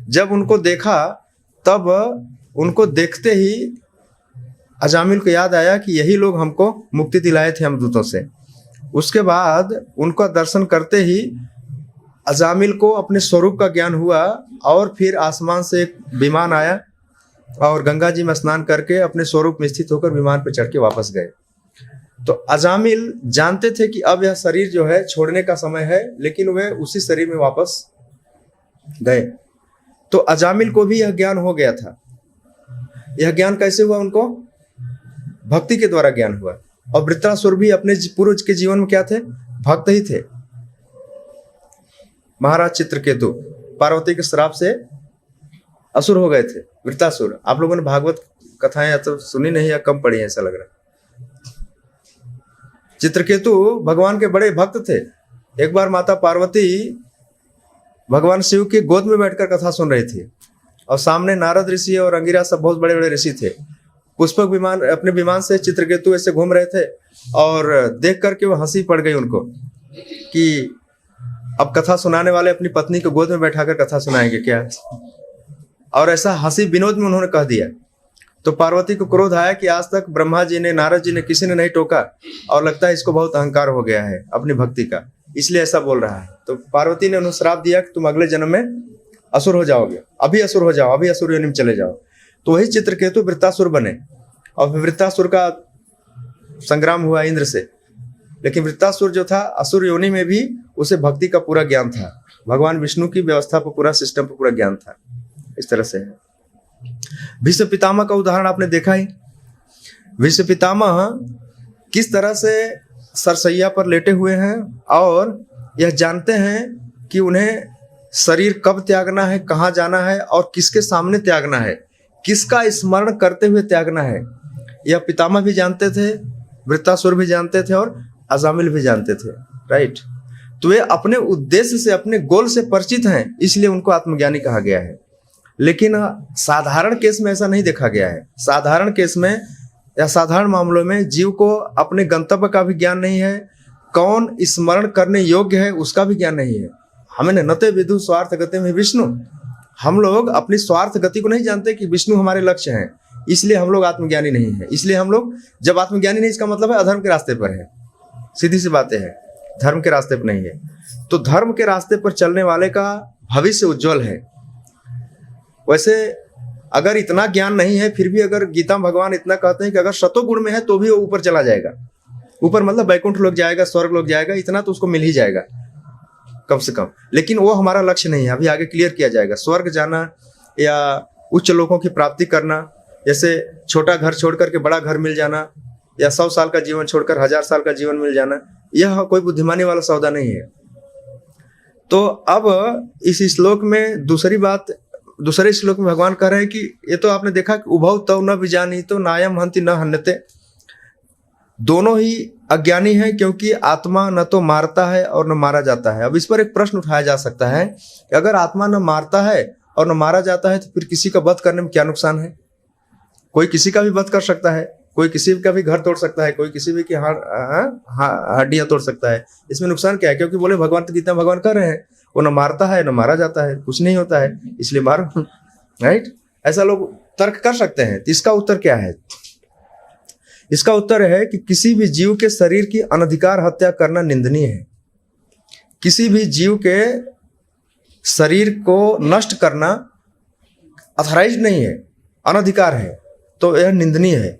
जब उनको देखा तब उनको देखते ही अजामिल को याद आया कि यही लोग हमको मुक्ति दिलाए थे यमदूतों से। उसके बाद उनका दर्शन करते ही अजामिल को अपने स्वरूप का ज्ञान हुआ और फिर आसमान से एक विमान आया और गंगा जी में स्नान करके अपने स्वरूप में स्थित होकर विमान पर चढ़ के वापस गए। तो अजामिल जानते थे कि अब यह शरीर जो है छोड़ने का समय है, लेकिन वे उसी शरीर में वापस गए। तो अजामिल को भी यह ज्ञान हो गया था। यह ज्ञान कैसे हुआ? उनको भक्ति के द्वारा ज्ञान हुआ। और वृत्रासुर भी अपने पूर्वज के जीवन में क्या थे? भक्त ही थे। महाराज चित्रकेतु पार्वती के श्राप से असुर हो गए थे वृत्रासुर। आप लोगों ने भागवत कथाएं या तो सुनी नहीं या कम पढ़ी है, ऐसा लग रहा। चित्रकेतु भगवान के बड़े भक्त थे। एक बार माता पार्वती भगवान शिव की गोद में बैठकर कथा सुन रही थी और सामने नारद ऋषि और अंगिरा सब बहुत बड़े बड़े ऋषि थे। पुष्पक विमान अपने विमान से चित्रकेतु ऐसे घूम रहे थे और देख करके वो हंसी पड़ गई उनको कि अब कथा सुनाने वाले अपनी पत्नी को गोद में बैठाकर कथा सुनाएंगे क्या? और ऐसा हंसी विनोद में उन्होंने कह दिया। तो पार्वती को क्रोध आया कि आज तक ब्रह्मा जी ने, नारद जी ने, किसी ने नहीं टोका और लगता है इसको बहुत अहंकार हो गया है अपनी भक्ति का, इसलिए ऐसा बोल रहा है। तो पार्वती ने उन्हें श्राप दिया कि तुम अगले जन्म में असुर हो जाओगे, अभी असुर हो जाओ, अभी असुर योनि में चले जाओ। तो वही चित्रकेतु वृत्रासुर बने और वृत्रासुर का संग्राम हुआ इंद्र से। लेकिन वृत्तासुर जो था असुर योनि में भी उसे भक्ति का पूरा ज्ञान था, भगवान विष्णु की व्यवस्था पर पूरा सिस्टम पर पूरा ज्ञान था। इस तरह से है। भीष्म पितामह का उदाहरण आपने देखा ही। भीष्म पितामह किस तरह से सरसैया पर लेटे हुए हैं और यह जानते हैं कि उन्हें शरीर कब त्यागना है, कहाँ जाना है और किसके सामने त्यागना है, किसका स्मरण करते हुए त्यागना है। यह पितामह भी जानते थे, वृत्तासुर भी जानते थे और अजामिल भी जानते थे। राइट। तो वे अपने उद्देश्य से, अपने गोल से परिचित हैं, इसलिए उनको आत्मज्ञानी कहा गया है। लेकिन साधारण केस में ऐसा नहीं देखा गया है। साधारण केस में या साधारण मामलों में जीव को अपने गंतव्य का भी ज्ञान नहीं है, कौन स्मरण करने योग्य है उसका भी ज्ञान नहीं है। हमें नते विदु स्वार्थ गति में विष्णु, हम लोग अपनी स्वार्थ गति को नहीं जानते कि विष्णु हमारे लक्ष्य हैं, इसलिए हम लोग आत्मज्ञानी नहीं है। इसलिए हम लोग जब आत्मज्ञानी नहीं, इसका मतलब है अधर्म के रास्ते पर है। सीधी सी बातें हैं, धर्म के रास्ते पर नहीं है। तो धर्म के रास्ते पर चलने वाले का भविष्य उज्जवल है। वैसे अगर इतना ज्ञान नहीं है, फिर भी अगर गीता में भगवान इतना कहते हैं कि अगर शतोगुण में है तो भी वो ऊपर चला जाएगा। ऊपर मतलब वैकुंठ लोग जाएगा, स्वर्ग लोग जाएगा, इतना तो उसको मिल ही जाएगा कम से कम। लेकिन वो हमारा लक्ष्य नहीं है, अभी आगे क्लियर किया जाएगा। स्वर्ग जाना या उच्च लोकों की प्राप्ति करना, जैसे छोटा घर छोड़ करके बड़ा घर मिल जाना, या 100 साल का जीवन छोड़कर 1000 साल का जीवन मिल जाना, यह कोई बुद्धिमानी वाला सौदा नहीं है। तो अब इस श्लोक में दूसरे श्लोक में भगवान कह रहे हैं कि ये तो आपने देखा कि उभौ तौ न विजानी तो नायम हंति न हन्यते। दोनों ही अज्ञानी हैं, क्योंकि आत्मा न तो मारता है और न मारा जाता है। अब इस पर एक प्रश्न उठाया जा सकता है कि अगर आत्मा न मारता है और न मारा जाता है तो फिर किसी का वध करने में क्या नुकसान है? कोई किसी का भी वध कर सकता है, कोई किसी का भी घर तोड़ सकता है, कोई किसी भी की हड्डियां तोड़ सकता है। इसमें नुकसान क्या है? क्योंकि बोले भगवान तो गीता भगवान कह रहे हैं वो न मारता है न मारा जाता है, कुछ नहीं होता है, इसलिए मारो। राइट। ऐसा लोग तर्क कर सकते हैं। तो इसका उत्तर क्या है? इसका उत्तर है कि किसी भी जीव के शरीर की अनधिकार हत्या करना निंदनीय है। किसी भी जीव के शरीर को नष्ट करना अथॉराइज्ड नहीं है, अनधिकार है, तो यह निंदनीय है।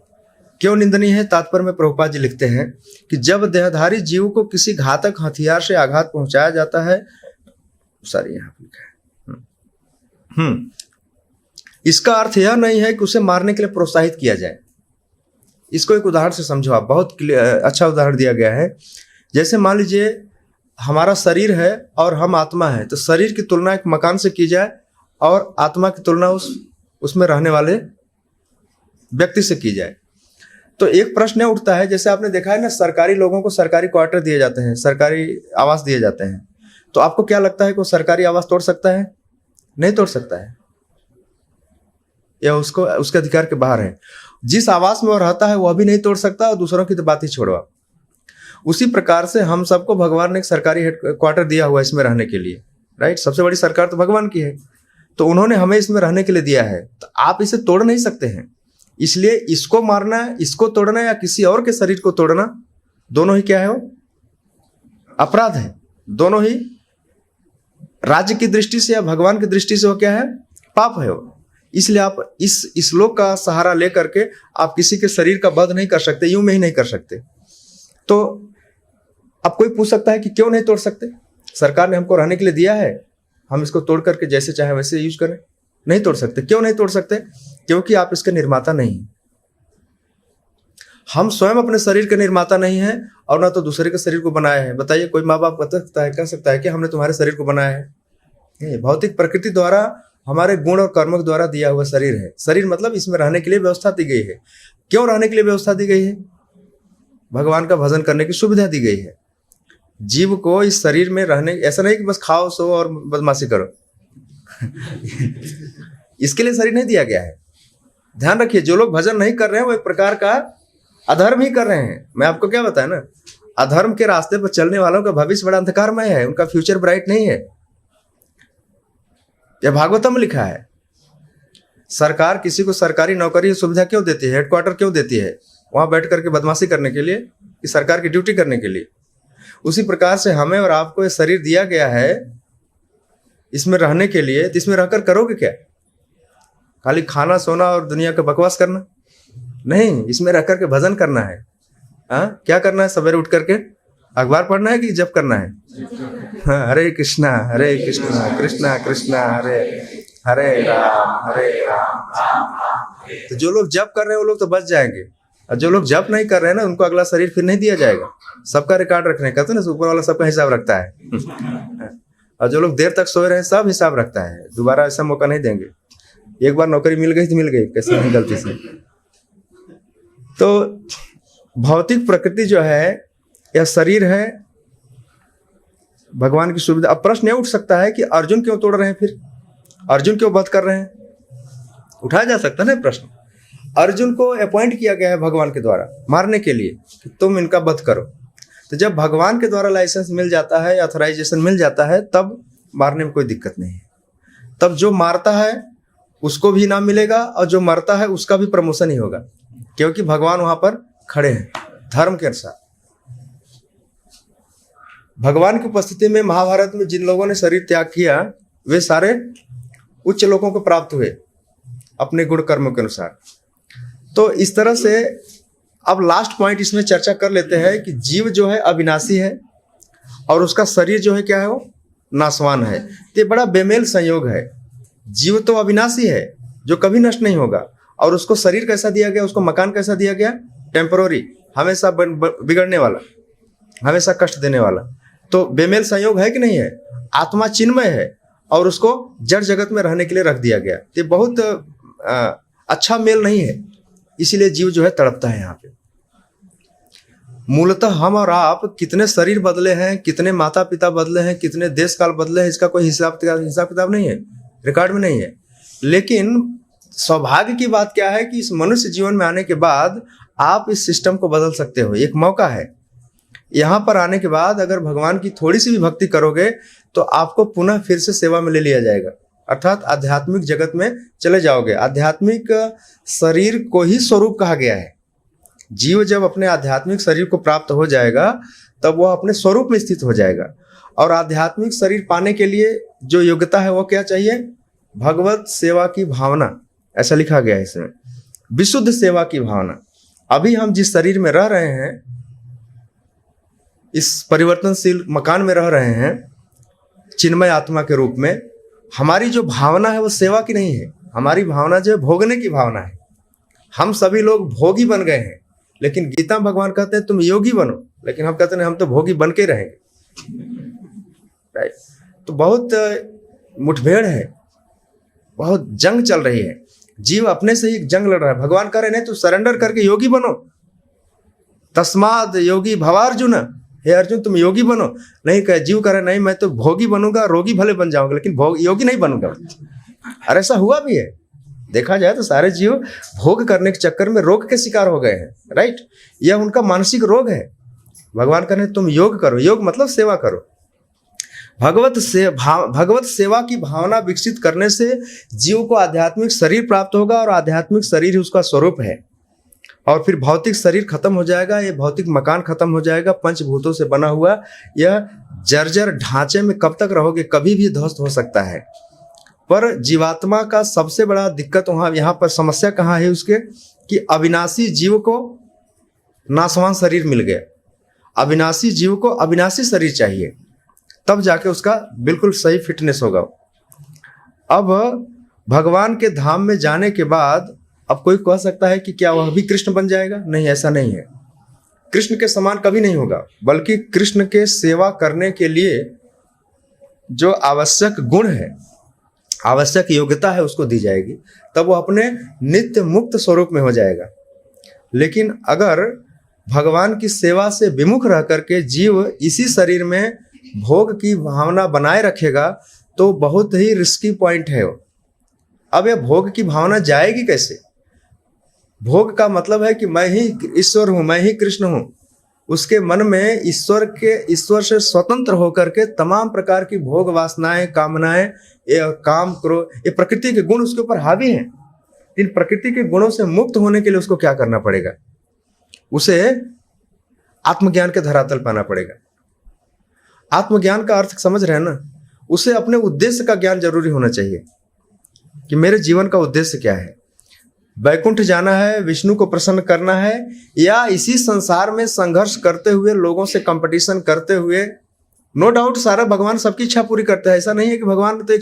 क्यों निंदनीय है? तात्पर्य में प्रभुपाद जी लिखते हैं कि जब देहधारी जीव को किसी घातक हथियार से आघात पहुंचाया जाता है, सॉरी यहाँ लिखा है, इसका अर्थ यह नहीं है कि उसे मारने के लिए प्रोत्साहित किया जाए। इसको एक उदाहरण से समझो आप, बहुत अच्छा उदाहरण दिया गया है। जैसे मान लीजिए हमारा शरीर है और हम आत्मा है, तो शरीर की तुलना एक मकान से की जाए और आत्मा की तुलना उसमें रहने वाले व्यक्ति से की जाए, तो एक प्रश्न उठता है। जैसे आपने देखा है ना, सरकारी लोगों को सरकारी क्वार्टर दिए जाते हैं, सरकारी आवास दिए जाते हैं, तो आपको क्या लगता है कि वो सरकारी आवास तोड़ सकता है? नहीं तोड़ सकता है, या उसको उसके अधिकार के बाहर है। जिस आवास में वो रहता है वह भी नहीं तोड़ सकता, और दूसरों की तो बात ही छोड़वा। उसी प्रकार से हम सबको भगवान ने एक सरकारी हेड क्वार्टर दिया हुआ है इसमें रहने के लिए। राइट। सबसे बड़ी सरकार तो भगवान की है, तो उन्होंने हमें इसमें रहने के लिए दिया है, तो आप इसे तोड़ नहीं सकते हैं। इसलिए इसको मारना, इसको तोड़ना या किसी और के शरीर को तोड़ना, दोनों ही क्या है? वो अपराध है। दोनों ही राज्य की दृष्टि से या भगवान की दृष्टि से वो क्या है? पाप है वो। इसलिए आप इस श्लोक का सहारा लेकर के आप किसी के शरीर का वध नहीं कर सकते, यूं में ही नहीं कर सकते। तो अब कोई पूछ सकता है कि क्यों नहीं तोड़ सकते? सरकार ने हमको रहने के लिए दिया है, हम इसको तोड़ करके जैसे चाहे वैसे यूज करें? नहीं तोड़ सकते। क्यों नहीं तोड़ सकते? क्योंकि आप इसके निर्माता नहीं। हम स्वयं अपने शरीर के निर्माता नहीं है और ना तो दूसरे के शरीर को बनाया है। बताइए, कोई माँ बाप कह सकता है कि हमने तुम्हारे शरीर को बनाया है? भौतिक प्रकृति द्वारा, हमारे गुण और कर्म के द्वारा दिया हुआ शरीर है। शरीर मतलब इसमें रहने के लिए व्यवस्था दी गई है। क्यों रहने के लिए व्यवस्था दी गई है? भगवान का भजन करने की सुविधा दी गई है। जीव को इस शरीर में रहने, ऐसा नहीं कि बस खाओ सो और बदमाशी करो इसके लिए शरीर नहीं दिया गया है। ध्यान रखिए, जो लोग भजन नहीं कर रहे हैं वो एक प्रकार का अधर्म ही कर रहे हैं। मैं आपको क्या बताया ना, अधर्म के रास्ते पर चलने वालों का भविष्य बड़ा अंधकारमय है, उनका फ्यूचर ब्राइट नहीं है। यह भागवतम में लिखा है। सरकार किसी को सरकारी नौकरी सुविधा क्यों देती है, हेडक्वार्टर क्यों देती है? वहां बैठ करके बदमाशी करने के लिए, कि सरकार की ड्यूटी करने के लिए। उसी प्रकार से हमें और आपको ये शरीर दिया गया है इसमें रहने के लिए। तो इसमें रहकर करोगे क्या? खाली खाना सोना और दुनिया का बकवास करना? नहीं, इसमें रह करके भजन करना है। हाँ, क्या करना है? सवेरे उठ करके अखबार पढ़ना है कि जप करना है? हाँ, हरे कृष्णा कृष्णा कृष्णा हरे हरे राम तो जो लोग जप कर रहे हैं वो लोग तो बच जाएंगे, और जो लोग जप नहीं कर रहे हैं ना उनको अगला शरीर फिर नहीं दिया जाएगा। सबका रिकॉर्ड रखने कहते हैं ना, ऊपर वाला सबका हिसाब रखता है। और जो लोग देर तक सोए रहे हैं सब हिसाब रखता है, दोबारा ऐसा मौका नहीं देंगे। एक बार नौकरी मिल गई तो मिल गई, कैसे नहीं गलती से। तो भौतिक प्रकृति जो है यह शरीर है, भगवान की सुविधा। अब प्रश्न यह उठ सकता है कि अर्जुन क्यों तोड़ रहे हैं, फिर अर्जुन क्यों वध कर रहे हैं? उठाया जा सकता है ना प्रश्न। अर्जुन को अपॉइंट किया गया है भगवान के द्वारा मारने के लिए कि तुम इनका वध करो। तो जब भगवान के द्वारा लाइसेंस मिल जाता है, ऑथराइजेशन मिल जाता है, तब मारने में कोई दिक्कत नहीं है। तब जो मारता है उसको भी इनाम मिलेगा और जो मरता है उसका भी प्रमोशन ही होगा, क्योंकि भगवान वहां पर खड़े हैं धर्म के अनुसार। भगवान की उपस्थिति में महाभारत में जिन लोगों ने शरीर त्याग किया वे सारे उच्च लोगों को प्राप्त हुए अपने गुण कर्मों के अनुसार। तो इस तरह से अब लास्ट पॉइंट इसमें चर्चा कर लेते हैं कि जीव जो है अविनाशी है और उसका शरीर जो है क्या है, वो नाशवान है। तो ये बड़ा बेमेल संयोग है। जीव तो अविनाशी है जो कभी नष्ट नहीं होगा, और उसको शरीर कैसा दिया गया, उसको मकान कैसा दिया गया, टेम्पररी, हमेशा बिगड़ने वाला, हमेशा कष्ट देने वाला। तो बेमेल संयोग है कि नहीं है? आत्मा चिन्मय है और उसको जड़ जगत में रहने के लिए रख दिया गया। ये बहुत अच्छा मेल नहीं है, इसीलिए जीव जो है तड़पता है यहाँ पे। मूलतः हम और आप कितने शरीर बदले हैं, कितने माता पिता बदले हैं, कितने देश काल बदले हैं, इसका कोई हिसाब किताब नहीं है, रिकॉर्ड में नहीं है। लेकिन सौभाग्य की बात क्या है कि इस मनुष्य जीवन में आने के बाद आप इस सिस्टम को बदल सकते हो। एक मौका है। यहाँ पर आने के बाद अगर भगवान की थोड़ी सी भी भक्ति करोगे तो आपको पुनः फिर से सेवा में ले लिया जाएगा, अर्थात आध्यात्मिक जगत में चले जाओगे। आध्यात्मिक शरीर को ही स्वरूप कहा गया है। जीव जब अपने आध्यात्मिक शरीर को प्राप्त हो जाएगा तब वह अपने स्वरूप में स्थित हो जाएगा। और आध्यात्मिक शरीर पाने के लिए जो योग्यता है वो क्या चाहिए? भगवत सेवा की भावना, ऐसा लिखा गया है इसमें, विशुद्ध सेवा की भावना। अभी हम जिस शरीर में रह रहे हैं, इस परिवर्तनशील मकान में रह रहे हैं चिन्मय आत्मा के रूप में, हमारी जो भावना है वो सेवा की नहीं है। हमारी भावना जो है भोगने की भावना है। हम सभी लोग भोगी बन गए हैं, लेकिन गीता में भगवान कहते हैं तुम योगी बनो, लेकिन हम कहते हैं हम तो भोगी बन के रहेंगे। राइट? तो बहुत मुठभेड़ है, बहुत जंग चल रही है। जीव अपने से ही जंग लड़ रहा है। भगवान कह रहे नहीं तो सरेंडर करके योगी बनो, तस्माद योगी भवार्जुन, हे अर्जुन तुम योगी बनो। नहीं कहे, जीव कह रहे नहीं मैं तो भोगी बनूंगा, रोगी भले बन जाऊंगा लेकिन योगी नहीं बनूंगा। अरे ऐसा हुआ भी है, देखा जाए तो सारे जीव भोग करने के चक्कर में रोग के शिकार हो गए हैं। राइट? यह उनका मानसिक रोग है। भगवान कह रहे तुम योग करो, योग मतलब सेवा करो। भगवत सेवा की भावना विकसित करने से जीव को आध्यात्मिक शरीर प्राप्त होगा और आध्यात्मिक शरीर ही उसका स्वरूप है। और फिर भौतिक शरीर खत्म हो जाएगा, ये भौतिक मकान खत्म हो जाएगा, पंचभूतों से बना हुआ यह जर्जर ढांचे में कब तक रहोगे, कभी भी ध्वस्त हो सकता है। पर जीवात्मा का सबसे बड़ा दिक्कत यहाँ पर समस्या कहाँ है उसके, कि अविनाशी जीव को नाशवान शरीर मिल गया। अविनाशी जीव को अविनाशी शरीर चाहिए, तब जाके उसका बिल्कुल सही फिटनेस होगा। अब भगवान के धाम में जाने के बाद अब कोई कह सकता है कि क्या वह भी कृष्ण बन जाएगा? नहीं, ऐसा नहीं है। कृष्ण के समान कभी नहीं होगा, बल्कि कृष्ण के सेवा करने के लिए जो आवश्यक गुण है, आवश्यक योग्यता है, उसको दी जाएगी, तब वो अपने नित्य मुक्त स्वरूप में हो जाएगा। लेकिन अगर भगवान की सेवा से विमुख रह करके जीव इसी शरीर में भोग की भावना बनाए रखेगा तो बहुत ही रिस्की पॉइंट है वो। अब यह भोग की भावना जाएगी कैसे? भोग का मतलब है कि मैं ही ईश्वर हूँ, मैं ही कृष्ण हूँ। उसके मन में ईश्वर से स्वतंत्र होकर के तमाम प्रकार की भोग वासनाएं, कामनाएं, ये काम करो, ये प्रकृति के गुण उसके ऊपर हावी हैं। इन प्रकृति के गुणों से मुक्त होने के लिए उसको क्या करना पड़ेगा? उसे आत्मज्ञान के धरातल पाना पड़ेगा। आत्मज्ञान का अर्थ समझ रहे हैं ना? उसे अपने उद्देश्य का ज्ञान जरूरी होना चाहिए कि मेरे जीवन का उद्देश्य क्या है। वैकुंठ जाना है, विष्णु को प्रसन्न करना है, या इसी संसार में संघर्ष करते हुए, लोगों से कंपटीशन करते हुए। नो डाउट सारा भगवान सबकी इच्छा पूरी करता है, ऐसा नहीं है कि भगवान तो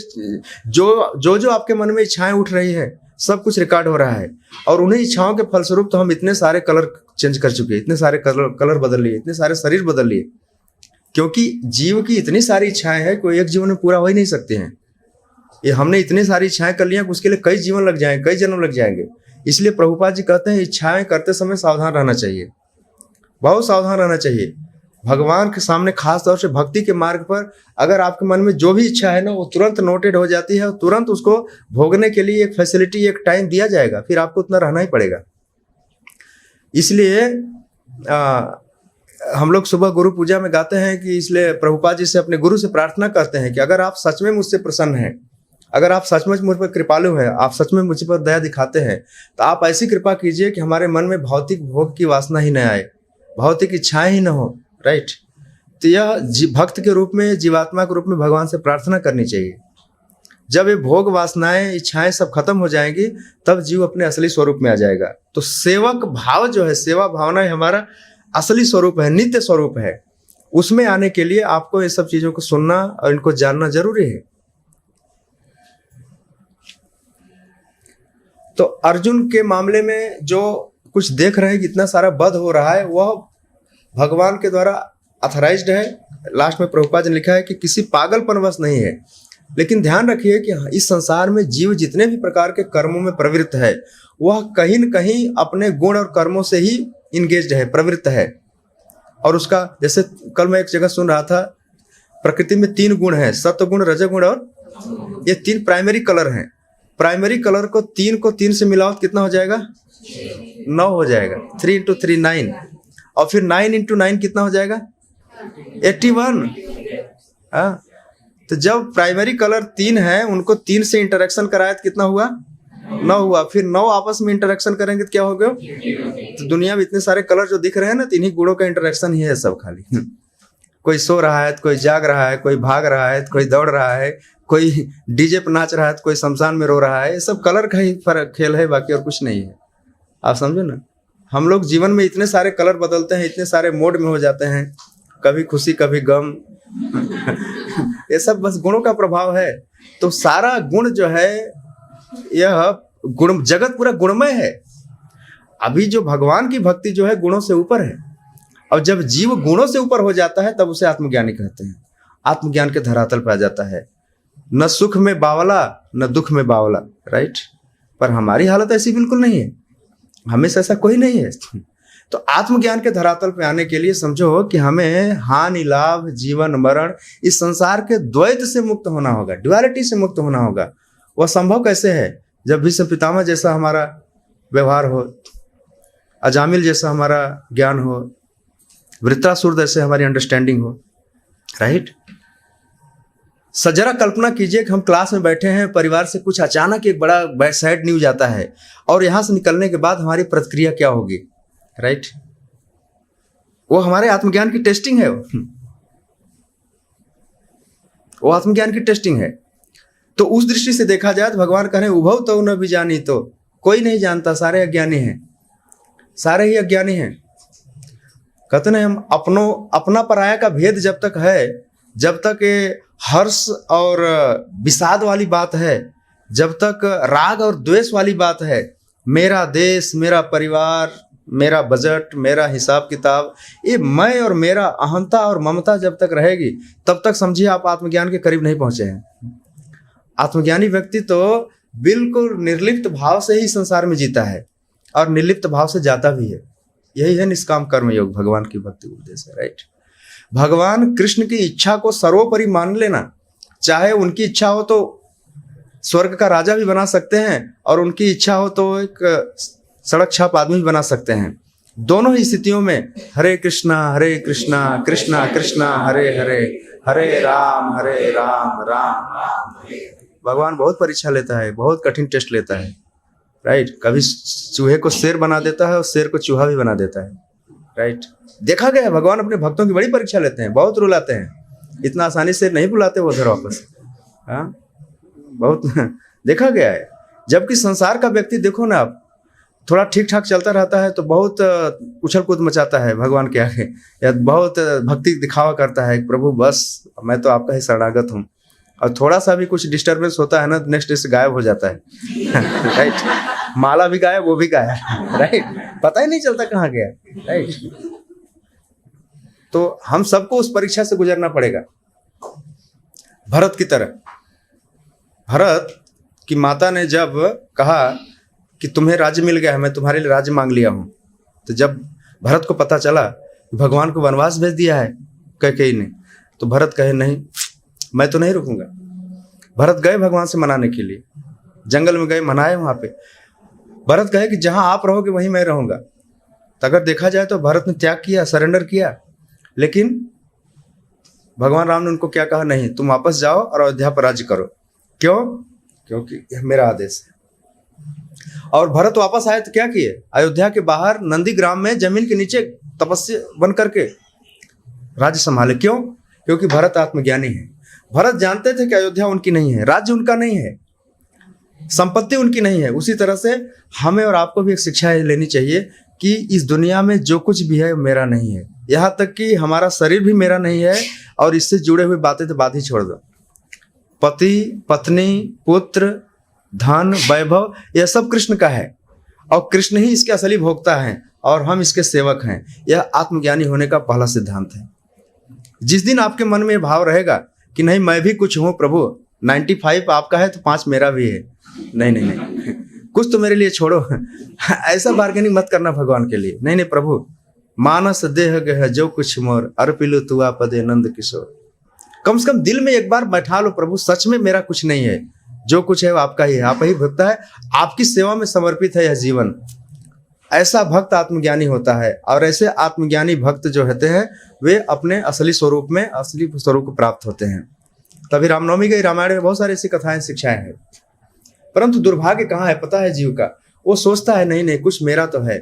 जो आपके मन में इच्छाएं उठ रही है सब कुछ रिकॉर्ड हो रहा है, और उन्हीं इच्छाओं के फलस्वरूप तो हम इतने सारे कलर चेंज कर चुके, इतने सारे कलर बदल लिए, इतने सारे शरीर बदल लिए, क्योंकि जीव की इतनी सारी इच्छाएं हैं, कोई एक जीवन में पूरा हो ही नहीं सकती हैं। ये हमने इतनी सारी इच्छाएं कर लिया कि उसके लिए कई जीवन लग जाएंगे, कई जन्म लग जाएंगे। इसलिए प्रभुपाद जी कहते हैं इच्छाएं करते समय सावधान रहना चाहिए, बहुत सावधान रहना चाहिए। भगवान के सामने खास तौर से भक्ति के मार्ग पर अगर आपके मन में जो भी इच्छा है ना, वो तुरंत नोटेड हो जाती है और तुरंत उसको भोगने के लिए एक फैसिलिटी, एक टाइम दिया जाएगा, फिर आपको उतना रहना ही पड़ेगा। इसलिए हम लोग सुबह गुरु पूजा में गाते हैं कि इसलिए प्रभुपाद जी से, अपने गुरु से प्रार्थना करते हैं कि अगर आप सच में मुझसे प्रसन्न हैं, अगर आप सचमुच मुझ पर कृपालु हैं, आप सच में मुझ पर दया दिखाते हैं, तो आप ऐसी कृपा कीजिए कि हमारे मन में भौतिक भोग की वासना ही न आए, भौतिक इच्छाएं ही न हो। राइट। तो यह भक्त के रूप में, जीवात्मा के रूप में भगवान से प्रार्थना करनी चाहिए। जब ये भोग वासनाएं, इच्छाएं सब खत्म हो जाएंगी, तब जीव अपने असली स्वरूप में आ जाएगा। तो सेवक भाव जो है, सेवा भावना हमारा असली स्वरूप है, नित्य स्वरूप है। उसमें आने के लिए आपको ये सब चीजों को सुनना और इनको जानना जरूरी है। तो अर्जुन के मामले में जो कुछ देख रहे हैं कि इतना सारा वध हो रहा है, वह भगवान के द्वारा अथराइज्ड है। लास्ट में प्रभुपाद ने लिखा है कि किसी पागलपनवश नहीं है। लेकिन ध्यान रखिए कि इस संसार में जीव जितने भी प्रकार के कर्मों में प्रवृत्त है, वह कहीं न कहीं अपने गुण और कर्मों से ही इंगेज्ड है, प्रवृत्त है। और उसका, जैसे कल मैं एक जगह सुन रहा था, प्रकृति में 3 गुण हैं, सत्वगुण, रजोगुण और ये 3 प्राइमरी कलर हैं। प्राइमरी कलर को 3 से मिलाओ तो कितना हो जाएगा? 9 हो जाएगा। 3 × 3 9, और फिर 9 × 9 कितना हो जाएगा? 81। हाँ, तो जब प्राइमरी कलर 3 है, उनको 3 से इंटरेक्शन कराया तो कितना हुआ? 9 हुआ। फिर 9 आपस में इंटरेक्शन करेंगे तो क्या हो गया? तो दुनिया में इतने सारे कलर जो दिख रहे हैं ना, तो इन्हीं गुणों का इंटरेक्शन ही है सब खाली। कोई सो रहा है तो कोई जाग रहा है, कोई भाग रहा है तो कोई दौड़ रहा है, कोई डीजे पर नाच रहा है तो कोई शमशान में रो रहा है। ये सब कलर का ही फर्क खेल है, बाकी और कुछ नहीं है। आप समझो ना, हम लोग जीवन में इतने सारे कलर बदलते हैं, इतने सारे मोड में हो जाते हैं, कभी खुशी कभी गम। ये सब बस गुणों का प्रभाव है। तो सारा गुण जो है, यह गुण, जगत पूरा गुणमय है। अभी जो भगवान की भक्ति जो है गुणों से ऊपर है, और जब जीव गुणों से ऊपर हो जाता है तब उसे आत्मज्ञानी कहते हैं। आत्मज्ञान के धरातल पर आ जाता है। न सुख में बावला न दुख में बावला। राइट। पर हमारी हालत ऐसी बिल्कुल नहीं है, हमेशा ऐसा कोई नहीं है। तो आत्मज्ञान के धरातल पे आने के लिए समझो कि हमें हानि लाभ, जीवन मरण, इस संसार के द्वैत से मुक्त होना होगा, ड्युअलिटी से मुक्त होना होगा। वह संभव कैसे है? जब भीष्म पितामह जैसा हमारा व्यवहार हो, अजामिल जैसा हमारा ज्ञान हो, वृत्रासुर जैसे हमारी अंडरस्टैंडिंग हो। राइट। जरा कल्पना कीजिए कि हम क्लास में बैठे हैं, परिवार से कुछ अचानक एक बड़ा सैड न्यूज आता है, और यहां से निकलने के बाद हमारी प्रतिक्रिया क्या होगी? राइट। वो हमारे आत्मज्ञान की टेस्टिंग है। वो आत्मज्ञान की टेस्टिंग है। तो उस दृष्टि से देखा जाए तो भगवान कह रहे हैं, उभव तो न बिजानी, तो कोई नहीं जानता, सारे अज्ञानी हैं, सारे ही अज्ञानी हैं। कहते हैं हम अपना पराया का भेद जब तक है, जब तक ये हर्ष और विषाद वाली बात है, जब तक राग और द्वेष वाली बात है, मेरा देश, मेरा परिवार, मेरा बजट, मेरा हिसाब किताब, ये मैं और मेरा अहंता और ममता जब तक रहेगी, तब तक समझिए आप आत्मज्ञान के करीब नहीं पहुंचे हैं। आत्मज्ञानी व्यक्ति तो बिल्कुल निर्लिप्त भाव से ही संसार में जीता है, और निर्लिप्त भाव से जाता भी है। यही है निष्काम कर्म योग, भगवान की भक्ति उपदेश है। राइट। भगवान कृष्ण की इच्छा को सर्वोपरि मान लेना, चाहे उनकी इच्छा हो तो स्वर्ग का राजा भी बना सकते हैं, और उनकी इच्छा हो तो एक सड़क छाप आदमी भी बना सकते हैं। दोनों ही स्थितियों में हरे कृष्णा कृष्णा कृष्णा हरे हरे, हरे राम राम राम। भगवान बहुत परीक्षा लेता है, बहुत कठिन टेस्ट लेता है। राइट। कभी चूहे को शेर बना देता है और शेर को चूहा भी बना देता है। राइट। देखा गया है भगवान अपने भक्तों की बड़ी परीक्षा लेते हैं, बहुत रुलाते हैं, इतना आसानी से नहीं बुलाते वो उधर वापस। हाँ, बहुत देखा गया है। जबकि संसार का व्यक्ति देखो ना आप, थोड़ा ठीक ठाक चलता रहता है तो बहुत उछल कूद मचाता है भगवान के आगे, या बहुत भक्ति दिखावा करता है, प्रभु बस मैं तो आपका ही शरणागत हूँ। और थोड़ा सा भी कुछ डिस्टर्बेंस होता है ना, नेक्स्ट डे से गायब हो जाता है। राइट, माला भी गायब, वो भी गायब। राइट, पता ही नहीं चलता कहाँ गया। राइट, तो हम सबको उस परीक्षा से गुजरना पड़ेगा, भरत की तरह। भरत की माता ने जब कहा कि तुम्हें राज्य मिल गया है, मैं तुम्हारे लिए राज्य मांग लिया हूं, तो जब भरत को पता चला कि भगवान को वनवास भेज दिया है कैकेयी ने, तो भरत कहे नहीं, मैं तो नहीं रुकूंगा। भरत गए भगवान से मनाने के लिए, जंगल में गए, मनाए वहां पे। भरत कहे कि जहां आप रहोगे वहीं मैं रहूंगा। तो अगर देखा जाए तो भरत ने त्याग किया, सरेंडर किया, लेकिन भगवान राम ने उनको क्या कहा, नहीं तुम वापस जाओ और अयोध्या पर राज्य करो। क्यों? क्योंकि यह मेरा आदेश है। और भरत वापस आए तो क्या किए, अयोध्या के बाहर नंदी ग्राम में जमीन के नीचे तपस्या बन करके राज्य संभाले। क्यों? क्योंकि भरत आत्मज्ञानी है। भरत जानते थे कि अयोध्या उनकी नहीं है, राज्य उनका नहीं है, संपत्ति उनकी नहीं है। उसी तरह से हमें और आपको भी एक शिक्षा लेनी चाहिए कि इस दुनिया में जो कुछ भी है मेरा नहीं है। यहाँ तक कि हमारा शरीर भी मेरा नहीं है, और इससे जुड़े हुए बातें तो बात ही छोड़ दो। पति, पत्नी, पुत्र, धन, वैभव, यह सब कृष्ण का है, और कृष्ण ही इसके असली भोक्ता हैं और हम इसके सेवक हैं। यह आत्मज्ञानी होने का पहला सिद्धांत है। जिस दिन आपके मन में भाव रहेगा कि नहीं मैं भी कुछ हूँ प्रभु, 95 आपका है तो 5 मेरा भी है, नहीं नहीं नहीं कुछ तो मेरे लिए छोड़ो। ऐसा बार्गेनिंग मत करना भगवान के लिए। नहीं नहीं प्रभु, मानस देह गह जो कुछ मोर, अर्पिलु तुआ पदे नंद किशोर। कम से कम दिल में एक बार बैठा लो, प्रभु सच में मेरा कुछ नहीं है, जो कुछ है वो आपका ही है, आप ही भक्त है, आपकी सेवा में समर्पित है यह जीवन। ऐसा भक्त आत्मज्ञानी होता है, और ऐसे आत्मज्ञानी भक्त जो होते हैं वे अपने असली स्वरूप में, असली स्वरूप को प्राप्त होते हैं। तभी रामनवमी के रामायण में बहुत सारी ऐसी कथाएं, शिक्षाएं हैं। परंतु दुर्भाग्य कहाँ है पता है जीव का, वो सोचता है नहीं नहीं कुछ मेरा तो है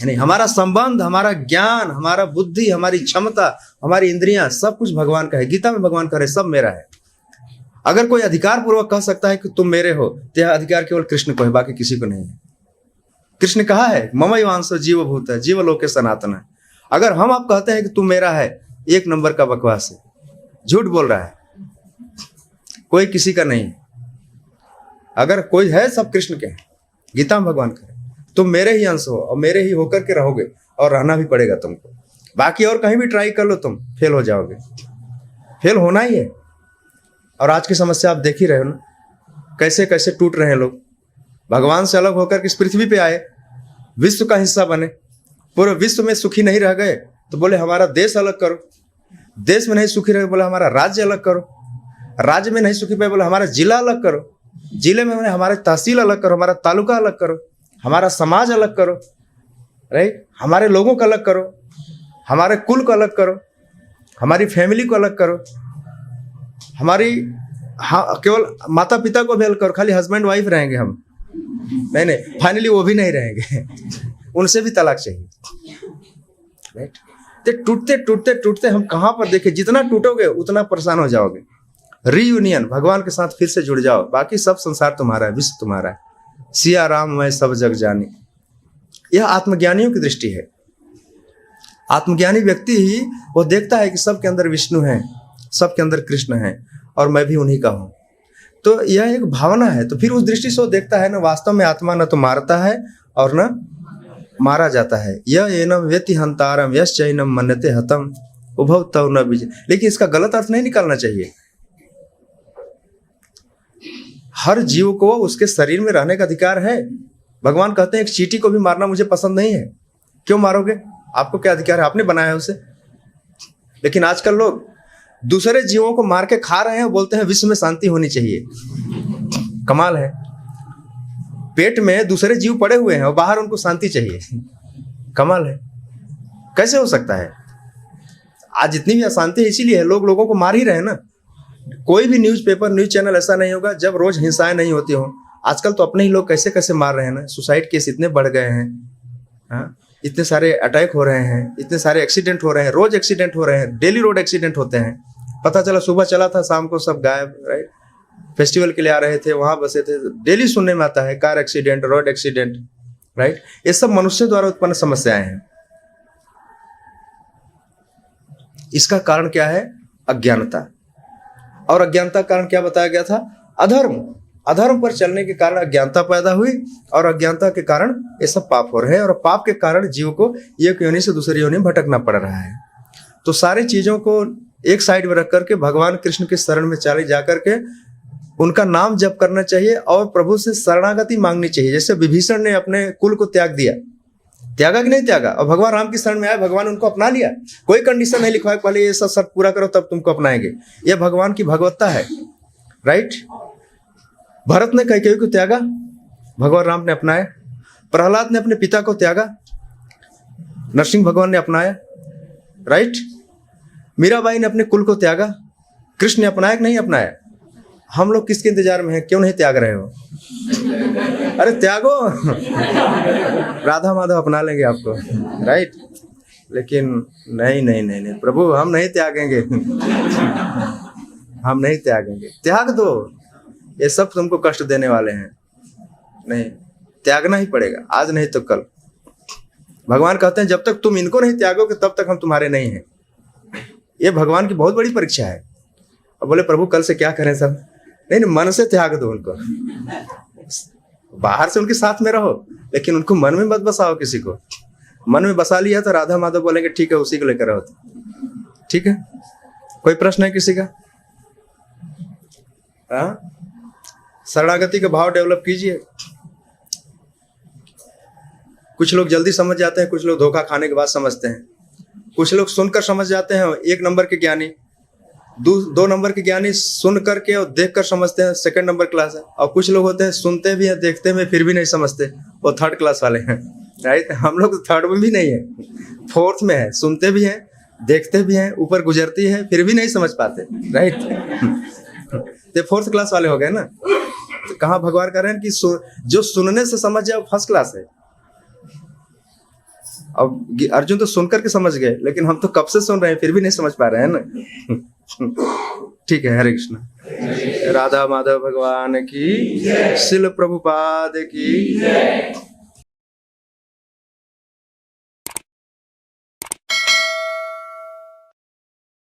नहीं। हमारा संबंध, हमारा ज्ञान, हमारा बुद्धि, हमारी क्षमता, हमारी इंद्रियां, सब कुछ भगवान का है। गीता में भगवान कह रहे सब मेरा है। अगर कोई अधिकार पूर्वक कह सकता है कि तुम मेरे हो, तो यह अधिकार केवल कृष्ण को है, बाकी किसी को नहीं है। कृष्ण कहा है ममैवांसो जीवभूत है जीवलोके सनातन है। अगर हम आप कहते हैं कि तुम मेरा है, 1 नंबर का बकवास है, झूठ बोल रहा है, कोई किसी का नहीं है। अगर कोई है सब कृष्ण के हैं। गीता में भगवान कहे तुम मेरे ही अंश हो और मेरे ही होकर के रहोगे, और रहना भी पड़ेगा तुमको। बाकी और कहीं भी ट्राई कर लो तुम फेल हो जाओगे, फेल होना ही है। और आज की समस्या आप देख ही रहे हो ना, कैसे कैसे टूट रहे हैं लोग। भगवान से अलग होकर के इस पृथ्वी पे आए, विश्व का हिस्सा बने, पूरे विश्व में सुखी नहीं रह गए तो बोले हमारा देश अलग करो, देश में नहीं सुखी रहे बोले हमारा राज्य अलग करो, राज्य में नहीं सुखी पाए बोले हमारा जिला अलग करो, जिले में हमारे तहसील अलग करो, हमारा तालुका अलग करो, हमारा समाज अलग करो, राइट, हमारे लोगों को अलग करो, हमारे कुल को अलग करो, हमारी फैमिली को अलग करो, हमारी केवल माता पिता को भी अलग करो। खाली हस्बैंड वाइफ रहेंगे हम, नहीं, फाइनली वो भी नहीं रहेंगे, उनसे भी तलाक चाहिए, राइट। तो टूटते टूटते टूटते हम कहाँ पर देखें, जितना टूटोगे उतना परेशान हो जाओगे। रीयूनियन, भगवान के साथ फिर से जुड़ जाओ, बाकी सब संसार तुम्हारा है, विश्व तुम्हारा है। सिया राम मैं सब जग जानी, यह आत्मज्ञानियों की दृष्टि है। आत्मज्ञानी व्यक्ति ही वो देखता है कि सबके अंदर विष्णु है, सबके अंदर कृष्ण है, और मैं भी उन्हीं का हूं। तो यह एक भावना है। तो फिर उस दृष्टि से वो देखता है ना, वास्तव में आत्मा न तो मारता है और न मारा जाता है। यह एनम वेति हंतारम यश चैनम मन्यते हतम उभव तव न बीज। लेकिन इसका गलत अर्थ नहीं निकालना चाहिए। हर जीव को उसके शरीर में रहने का अधिकार है। भगवान कहते हैं एक चींटी को भी मारना मुझे पसंद नहीं है। क्यों मारोगे? आपको क्या अधिकार है? आपने बनाया है उसे। लेकिन आजकल लोग दूसरे जीवों को मार के खा रहे हैं, बोलते हैं विश्व में शांति होनी चाहिए। कमाल है। पेट में दूसरे जीव पड़े हुए हैं और बाहर उनको शांति चाहिए। कमाल है, कैसे हो सकता है? आज इतनी भी अशांति इसीलिए है, लोग लोगों को मार ही रहे हैं ना। कोई भी न्यूज़पेपर, न्यूज चैनल ऐसा नहीं होगा जब रोज हिंसाएं नहीं होती हो। आजकल तो अपने ही लोग कैसे कैसे मार रहे हैं ना। सुसाइड केस इतने बढ़ गए हैं, हाँ, इतने सारे अटैक हो रहे हैं, इतने सारे एक्सीडेंट हो रहे हैं, रोज एक्सीडेंट हो रहे हैं, डेली रोड एक्सीडेंट होते हैं। पता चला सुबह चला था, शाम को सब गायब, राइट। फेस्टिवल के लिए आ रहे थे, वहां बसे थे, डेली सुनने में आता है car accident, road accident. Right. ये सब मनुष्य द्वारा उत्पन्न समस्याएं हैं। इसका कारण क्या है? अज्ञानता। और अज्ञानता का कारण क्या बताया गया था? अधर्म। अधर्म पर चलने के कारण अज्ञानता पैदा हुई और अज्ञानता के कारण ये सब पाप हो रहे हैं और पाप के कारण जीव को एक योनि से दूसरी योनि में भटकना पड़ रहा है। तो सारी चीजों को एक साइड में रख करके भगवान कृष्ण के शरण में चले जा करके उनका नाम जप करना चाहिए और प्रभु से शरणागति मांगनी चाहिए। जैसे विभीषण ने अपने कुल को त्याग दिया, त्यागा कि नहीं त्यागा, और भगवान राम की शरण में आए, भगवान उनको अपना लिया। कोई कंडीशन नहीं लिखवाया पहले ये सब शर्त पूरा करो तब तुमको अपनाएंगे। ये भगवान की भगवत्ता है, राइट। भरत ने कैकेयी को त्यागा, भगवान राम ने अपनाया। प्रहलाद ने अपने पिता को त्यागा, नरसिंह भगवान ने अपनाया, राइट। मीराबाई ने अपने कुल को त्यागा, कृष्ण ने अपनाया कि नहीं अपनाया? हम लोग किसके इंतजार में हैं? क्यों नहीं त्याग रहे हो? अरे त्यागो, राधा माधव अपना लेंगे आपको, राइट। लेकिन नहीं नहीं नहीं नहीं प्रभु, हम नहीं त्यागेंगे, हम नहीं त्यागेंगे। त्याग दो, ये सब तुमको कष्ट देने वाले हैं। नहीं, त्यागना ही पड़ेगा, आज नहीं तो कल। भगवान कहते हैं जब तक तुम इनको नहीं त्यागोगे तब तक हम तुम्हारे नहीं हैं। ये भगवान की बहुत बड़ी परीक्षा है। अब बोले प्रभु कल से क्या करें सब? नहीं, मन से त्याग दो उनको। बाहर से उनके साथ में रहो लेकिन उनको मन में मत बसाओ। किसी को मन में बसा लिया तो राधा माधव बोलेंगे ठीक है उसी को लेकर रहो। ठीक है, कोई प्रश्न है किसी का? शरणागति का भाव डेवलप कीजिए। कुछ लोग जल्दी समझ जाते हैं, कुछ लोग धोखा खाने के बाद समझते हैं। कुछ लोग सुनकर समझ जाते हैं, 1 नंबर के ज्ञानी, 2 नंबर के ज्ञानी सुन करके और देख कर समझते हैं, 2nd नंबर क्लास है। और कुछ लोग होते हैं सुनते भी हैं देखते में फिर भी नहीं समझते, वो 3rd क्लास वाले हैं, राइट। हम लोग 3rd में भी नहीं है, 4th में है, सुनते भी हैं देखते भी हैं, ऊपर गुजरती है फिर भी नहीं समझ पाते, राइट। तो 4th क्लास वाले हो गए ना। तो कहाँ भगवान कह रहे हैं कि जो सुनने से समझ जाए वो 1st क्लास है। अब अर्जुन तो सुन करके समझ गए लेकिन हम तो कब से सुन रहे हैं फिर भी नहीं समझ पा रहे हैं ना। ठीक है, हरे कृष्ण। राधा माधव भगवान की, शिल प्रभुपाद की।